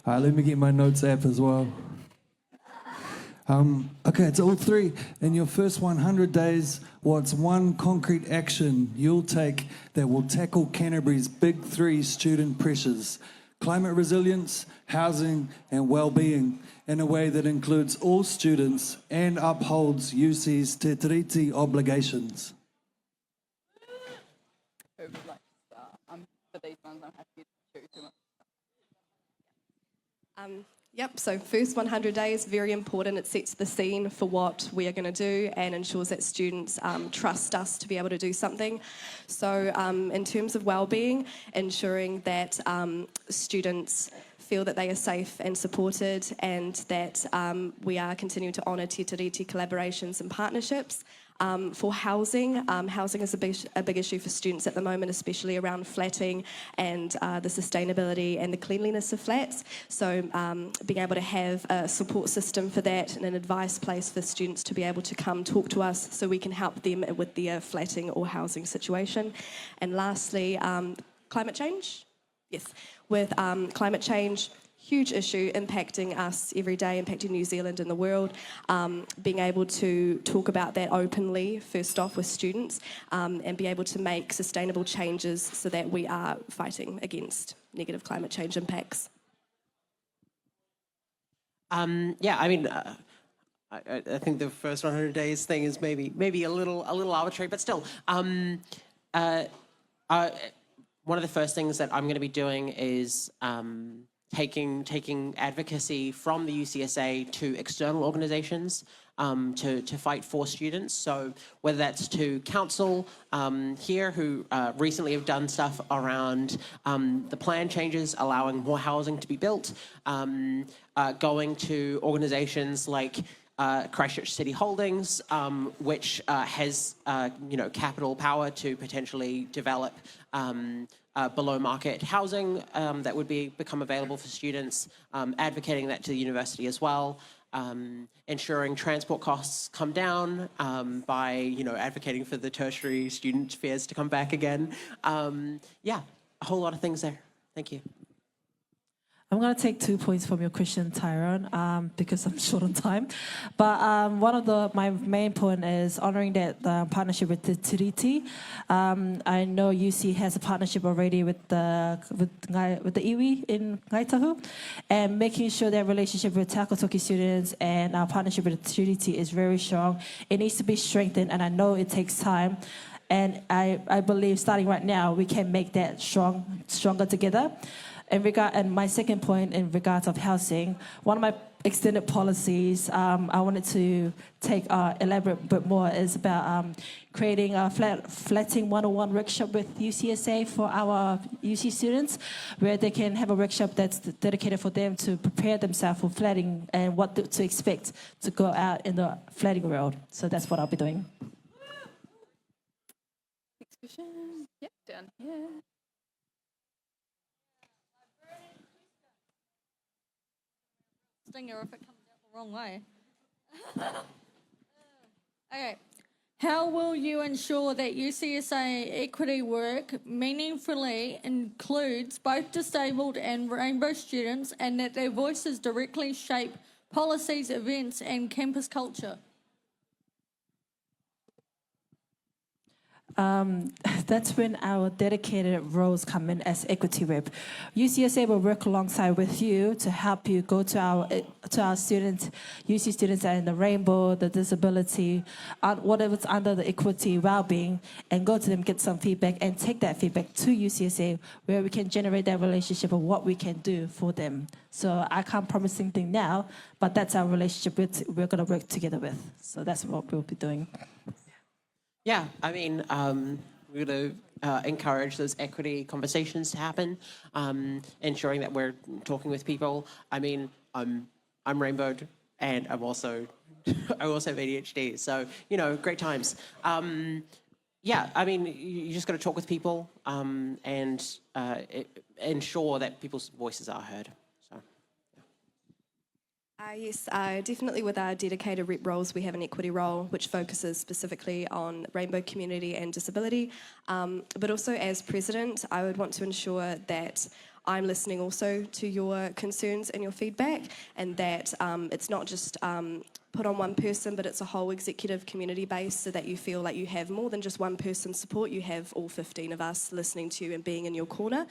[SPEAKER 6] All right, let me get my notes app as well. Okay, it's all three. In your first 100 days, what's one concrete action you'll take that will tackle Canterbury's big three student pressures? Climate resilience, housing, and well-being in a way that includes all students and upholds UC's Te Tiriti obligations.
[SPEAKER 1] Who would like to start? For these ones, I'm happy to choose.
[SPEAKER 3] Yep, so first 100 days, very important. It sets the scene for what we are going to do and ensures that students trust us to be able to do something. So in terms of wellbeing, ensuring that students feel that they are safe and supported and that we are continuing to honour Te Tiriti collaborations and partnerships. For housing, housing is a big issue for students at the moment, especially around flatting and the sustainability and the cleanliness of flats. So being able to have a support system for that and an advice place for students to be able to come talk to us so we can help them with their flatting or housing situation. And lastly, climate change. Yes, with climate change, huge issue impacting us every day, impacting New Zealand and the world. Being able to talk about that openly, first off with students, and be able to make sustainable changes so that we are fighting against negative climate change impacts.
[SPEAKER 2] Yeah, I mean, I think the first 100 days thing is maybe a little arbitrary, but still. One of the first things that I'm going to be doing is taking advocacy from the UCSA to external organisations to fight for students. So whether that's to council here, who recently have done stuff around the plan changes, allowing more housing to be built, going to organisations like Christchurch City Holdings, which has capital power to potentially develop below market housing that would become available for students, advocating that to the university as well, ensuring transport costs come down by advocating for the tertiary student fares to come back again. Yeah, a whole lot of things there. Thank you.
[SPEAKER 4] I'm going to take 2 points from your question, Tyrone, because I'm short on time. But one of my main point is honouring that partnership with the Tiriti. I know UC has a partnership already with the iwi in Ngaitahu, and making sure that relationship with Takotoki students and our partnership with the Tiriti is very strong. It needs to be strengthened, and I know it takes time. And I believe starting right now, we can make that stronger together. And my second point in regards of housing, one of my extended policies I wanted to elaborate a bit more is about creating a flatting 101 workshop with UCSA for our UC students, where they can have a workshop that's dedicated for them to prepare themselves for flatting and what to expect to go out in the flatting world. So that's what I'll be doing.
[SPEAKER 1] Next question. Yep, down here.
[SPEAKER 7] Stinger if it comes out the wrong way. Okay. How will you ensure that UCSA equity work meaningfully includes both disabled and rainbow students and that their voices directly shape policies, events and campus culture?
[SPEAKER 4] That's when our dedicated roles come in as equity rep. UCSA will work alongside with you to help you go to our students, UC students that are in the rainbow, the disability, whatever's under the equity well-being, and go to them, get some feedback, and take that feedback to UCSA where we can generate that relationship of what we can do for them. So I can't promise anything now, but that's our relationship we're going to work together with. So that's what we'll be doing.
[SPEAKER 2] Yeah, I mean, we're going to encourage those equity conversations to happen, ensuring that we're talking with people. I mean, I'm rainbowed, and I also have ADHD, so great times. Yeah, I mean, you just got to talk with people and ensure that people's voices are heard.
[SPEAKER 3] Yes, definitely with our dedicated rep roles, we have an equity role which focuses specifically on rainbow community and disability. But also as president, I would want to ensure that I'm listening also to your concerns and your feedback, and that it's not just put on one person, but it's a whole executive community base, so that you feel like you have more than just one person's support. You have all 15 of us listening to you and being in your corner.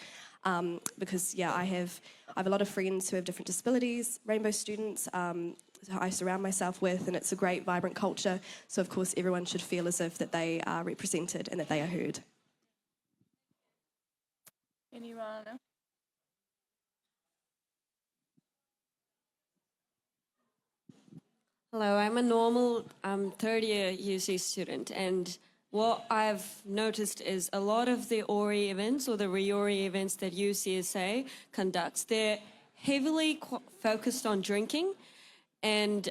[SPEAKER 3] Because yeah, I have a lot of friends who have different disabilities, rainbow students who I surround myself with, and it's a great, vibrant culture. So of course, everyone should feel as if that they are represented and that they are heard.
[SPEAKER 1] Anyone else?
[SPEAKER 8] Hello, I'm a normal third-year UC student, and what I've noticed is a lot of the ORI events or the REORI events that UCSA conducts, they're heavily focused on drinking, and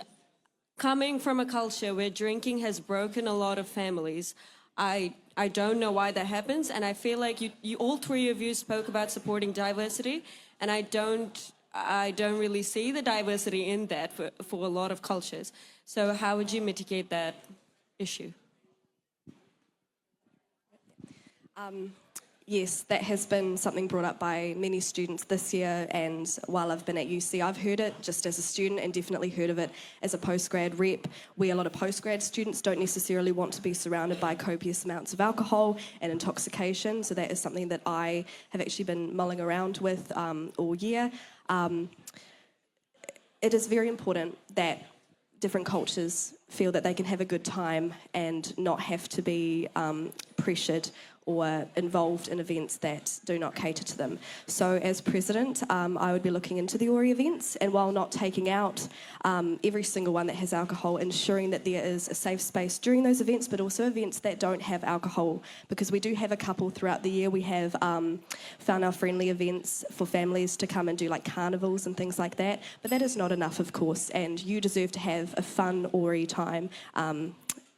[SPEAKER 8] coming from a culture where drinking has broken a lot of families, I don't know why that happens, and I feel like you all three of you spoke about supporting diversity, and I don't really see the diversity in that for a lot of cultures. So how would you mitigate that issue?
[SPEAKER 3] Yes, that has been something brought up by many students this year, and while I've been at UC, I've heard it just as a student and definitely heard of it as a postgrad rep, where a lot of postgrad students don't necessarily want to be surrounded by copious amounts of alcohol and intoxication, so that is something that I have actually been mulling around with all year. It is very important that different cultures feel that they can have a good time and not have to be pressured or involved in events that do not cater to them. So as president, I would be looking into the ORI events, and while not taking out every single one that has alcohol, ensuring that there is a safe space during those events, but also events that don't have alcohol, because we do have a couple throughout the year. We have whānau-friendly events for families to come and do like carnivals and things like that, but that is not enough, of course, and you deserve to have a fun ORI time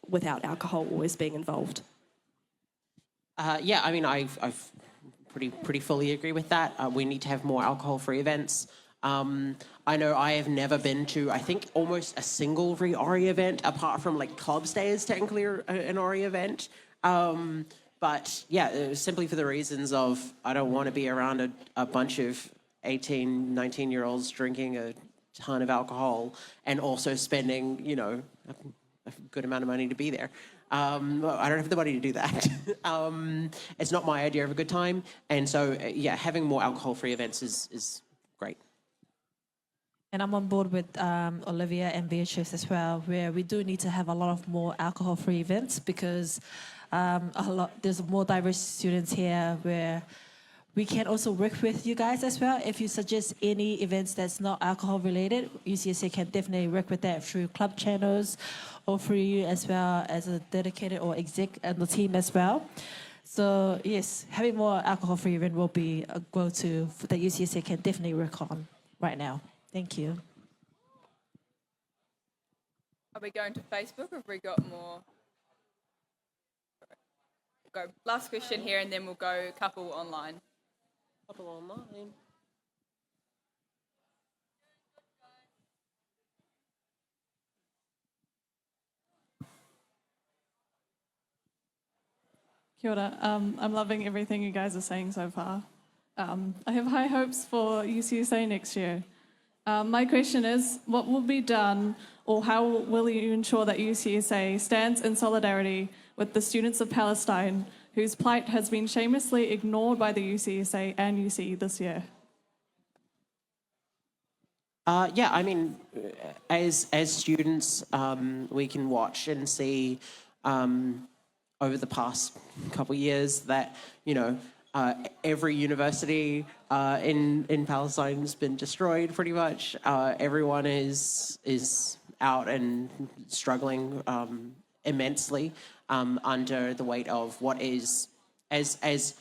[SPEAKER 3] without alcohol always being involved.
[SPEAKER 2] Yeah, I mean, I've pretty fully agree with that. We need to have more alcohol-free events. I know I have never been to, I think, almost a single RE event, apart from like Clubs Day is technically an RE event. But yeah, simply for the reasons of I don't want to be around a bunch of 18, 19-year-olds drinking a ton of alcohol and also spending, a good amount of money to be there. I don't have the money to do that. It's not my idea of a good time. And so, yeah, having more alcohol-free events is great.
[SPEAKER 4] And I'm on board with Olivia and Beatrice as well, where we do need to have a lot of more alcohol-free events, because there's more diverse students here where we can also work with you guys as well. If you suggest any events that's not alcohol related, UCSA can definitely work with that through club channels or through you as well as a dedicated or exec and the team as well. So yes, having more alcohol-free event will be a go-to that UCSA can definitely work on right now. Thank you.
[SPEAKER 1] Are we going to Facebook, or have we got more? Go last question here, and then we'll go couple online.
[SPEAKER 2] Couple online.
[SPEAKER 9] Kia ora. I'm loving everything you guys are saying so far. I have high hopes for UCSA next year. My question is, what will be done, or how will you ensure that UCSA stands in solidarity with the students of Palestine whose plight has been shamelessly ignored by the UCSA and UC this year?
[SPEAKER 2] Yeah, I mean, as students, we can watch and see over the past couple of years that, you know, every university in Palestine has been destroyed pretty much. Everyone is out and struggling immensely under the weight of what is, as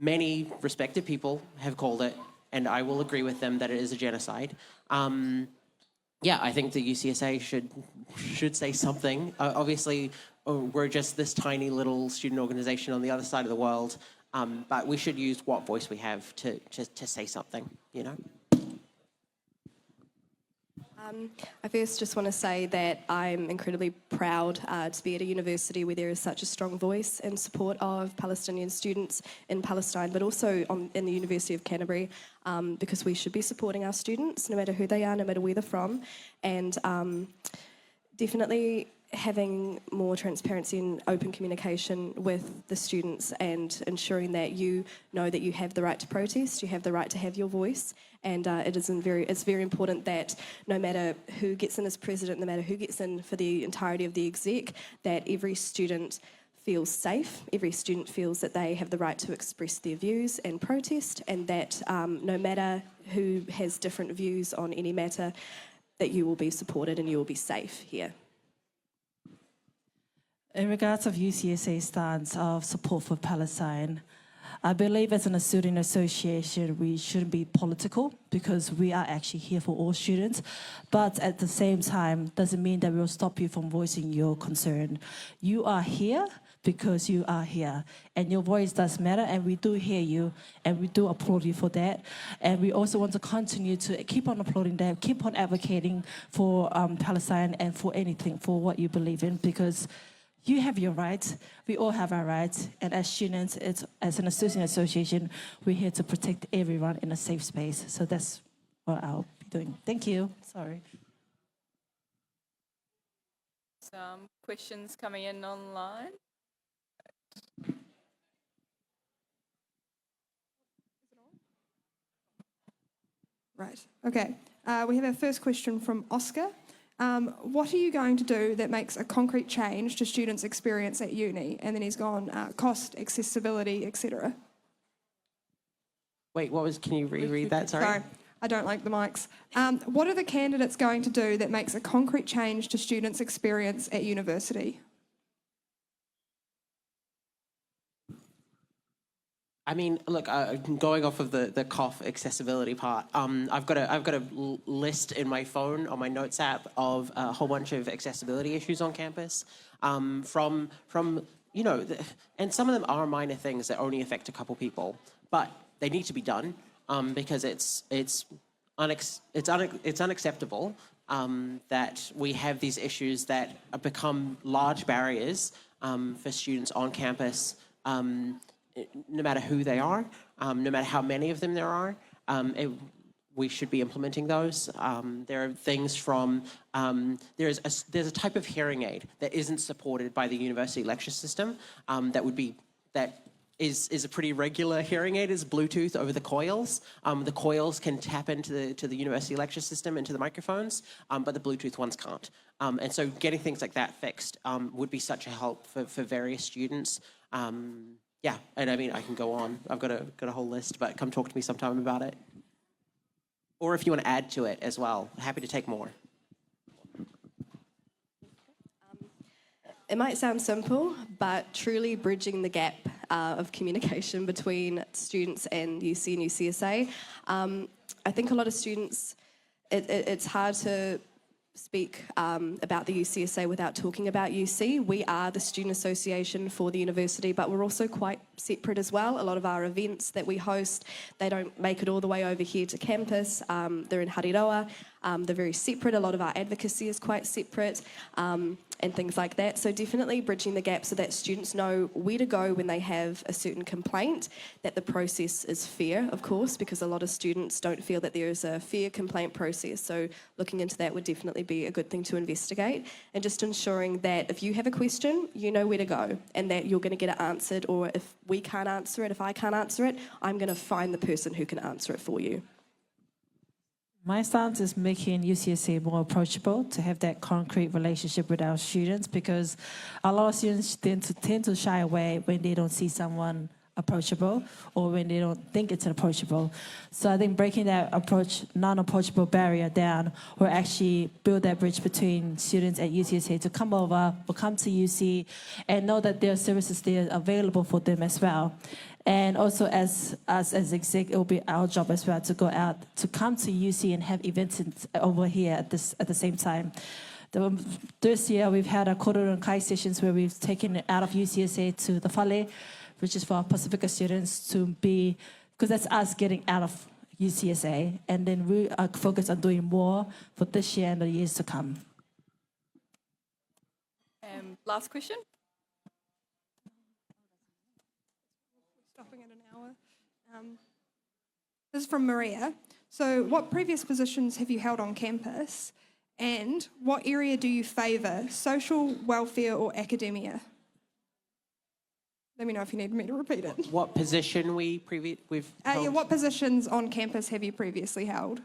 [SPEAKER 2] many respected people have called it, and I will agree with them that it is a genocide. Yeah, I think the UCSA should say something. Obviously, we're just this tiny little student organization on the other side of the world, but we should use what voice we have to say something, you know?
[SPEAKER 3] I first just want to say that I'm incredibly proud to be at a university where there is such a strong voice in support of Palestinian students in Palestine, but also in the University of Canterbury, because we should be supporting our students, no matter who they are, no matter where they're from, and definitely having more transparency and open communication with the students and ensuring that you know that you have the right to protest, you have the right to have your voice, and it's very important that no matter who gets in as president, no matter who gets in for the entirety of the exec, that every student feels safe, every student feels that they have the right to express their views and protest, and that no matter who has different views on any matter, that you will be supported and you will be safe here.
[SPEAKER 4] In regards of UCSA's stance of support for Palestine, I believe as an student association, we shouldn't be political because we are actually here for all students. But at the same time, doesn't mean that we'll stop you from voicing your concern. You are here because you are here, and your voice does matter, and we do hear you, and we do applaud you for that. And we also want to continue to keep on applauding them, keep on advocating for Palestine and for anything, for what you believe in, because you have your rights, we all have our rights, and as students, as an student association, we're here to protect everyone in a safe space. So that's what I'll be doing. Thank you. Sorry.
[SPEAKER 1] Some questions coming in online.
[SPEAKER 10] Right, okay. We have our first question from Oscar. What are you going to do that makes a concrete change to students' experience at uni? And then he's gone cost, accessibility, etc.
[SPEAKER 2] Wait, can you reread that? Sorry.
[SPEAKER 10] I don't like the mics. What are the candidates going to do that makes a concrete change to students' experience at university?
[SPEAKER 2] I mean, look, going off of the cough accessibility part, I've got a list in my phone on my notes app of a whole bunch of accessibility issues on campus, from you know, and some of them are minor things that only affect a couple people, but they need to be done because it's unacceptable that we have these issues that become large barriers for students on campus. No matter who they are, no matter how many of them there are, we should be implementing those. There are things from, there's a type of hearing aid that isn't supported by the university lecture system that is a pretty regular hearing aid, is Bluetooth over the coils. The coils can tap into the university lecture system, into the microphones, but the Bluetooth ones can't. And so getting things like that fixed would be such a help for various students. Yeah, and I mean, I can go on. I've got a whole list, but come talk to me sometime about it. Or if you want to add to it as well, happy to take more.
[SPEAKER 3] It might sound simple, but truly bridging the gap of communication between students and UC and UCSA. I think a lot of students, it's hard to speak about the UCSA without talking about UC. We are the student association for the university, but we're also quite separate as well. A lot of our events that we host, they don't make it all the way over here to campus. They're in Hariroa. They're very separate. A lot of our advocacy is quite separate. and things like that. So definitely bridging the gap so that students know where to go when they have a certain complaint, that the process is fair, of course, because a lot of students don't feel that there is a fair complaint process. So looking into that would definitely be a good thing to investigate, and just ensuring that if you have a question, you know where to go and that you're going to get it answered, or if we can't answer it, if I can't answer it, I'm going to find the person who can answer it for you.
[SPEAKER 4] My stance is making UCSA more approachable, to have that concrete relationship with our students, because a lot of students tend to shy away when they don't see someone approachable or when they don't think it's approachable. So I think breaking that non-approachable barrier down will actually build that bridge between students at UCSA to come over or come to UC and know that there are services there available for them as well. And also as us as exec, it will be our job as well to go out, to come to UC and have events over here at the same time. This year we've had a Kororo Kai sessions where we've taken it out of UCSA to the Whale, which is for our Pacifica students to be, because that's us getting out of UCSA, and then we are focused on doing more for this year and the years to come.
[SPEAKER 1] Last question.
[SPEAKER 10] Stopping at an hour. This is from Maria. So what previous positions have you held on campus, and what area do you favour, social, welfare or academia? Let me know if you need me to repeat it.
[SPEAKER 2] What position we've held?
[SPEAKER 10] What positions on campus have you previously held?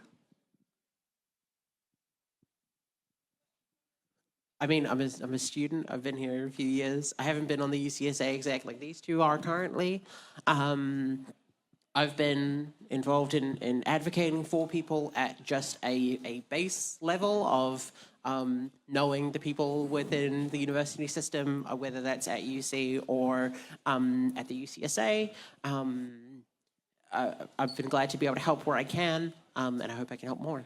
[SPEAKER 2] I mean, I'm a student. I've been here a few years. I haven't been on the UCSA exec like these two are currently. I've been involved in advocating for people at just a base level of knowing the people within the university system, whether that's at UC or at the UCSA. I've been glad to be able to help where I can, and I hope I can help more.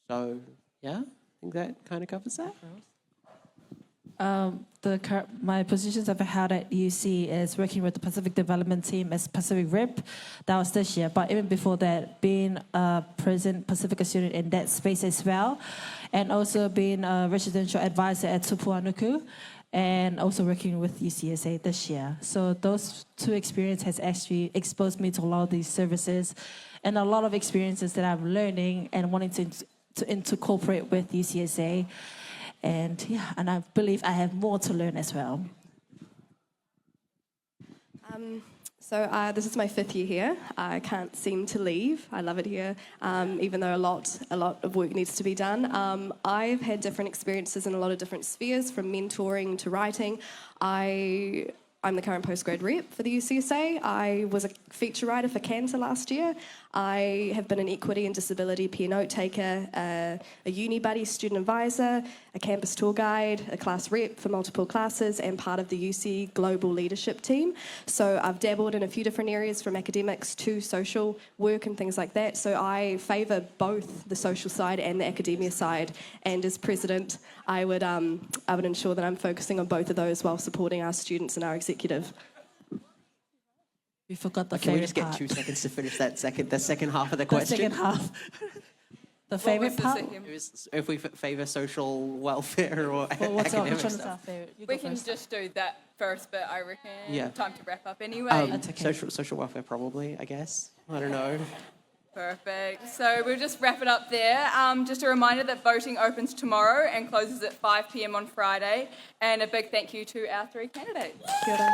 [SPEAKER 2] So, yeah, I think that kind of covers that.
[SPEAKER 4] My positions I've had at UC is working with the Pacific Development Team as Pacific Rep. That was this year. But even before that, being a present Pacifica student in that space as well, and also being a residential advisor at Tupuanuku, and also working with UCSA this year. So those two experiences has actually exposed me to a lot of these services and a lot of experiences that I'm learning and wanting to incorporate with UCSA. And yeah, and I believe I have more to learn as well.
[SPEAKER 3] So this is my 5th year here. I can't seem to leave. I love it here, even though a lot of work needs to be done. I've had different experiences in a lot of different spheres, from mentoring to writing. I'm the current postgrad rep for the UCSA. I was a feature writer for Cantor last year. I have been an equity and disability peer note taker, a uni buddy student advisor, a campus tour guide, a class rep for multiple classes, and part of the UC global leadership team. So I've dabbled in a few different areas, from academics to social work and things like that. So I favour both the social side and the academia side. And as president, I would ensure that I'm focusing on both of those while supporting our students and our executive.
[SPEAKER 4] We forgot the
[SPEAKER 2] Can we
[SPEAKER 4] favorite
[SPEAKER 2] just get
[SPEAKER 4] part.
[SPEAKER 2] 2 seconds to finish the second half of the
[SPEAKER 4] The
[SPEAKER 2] question?
[SPEAKER 4] second half. The favorite part?
[SPEAKER 2] It was if we favour social welfare or
[SPEAKER 4] Well, what's our,
[SPEAKER 2] academic
[SPEAKER 4] which one is
[SPEAKER 2] stuff.
[SPEAKER 4] our favorite? You
[SPEAKER 1] We
[SPEAKER 4] go
[SPEAKER 1] can
[SPEAKER 4] first.
[SPEAKER 1] just do that first bit, I reckon.
[SPEAKER 2] Yeah.
[SPEAKER 1] Time to wrap up anyway.
[SPEAKER 4] That's okay.
[SPEAKER 2] Social welfare, probably, I guess. I don't know.
[SPEAKER 1] Perfect. So we'll just wrap it up there. Just a reminder that voting opens tomorrow and closes at 5 p.m. on Friday. And a big thank you to our 3 candidates.
[SPEAKER 3] Kia ora.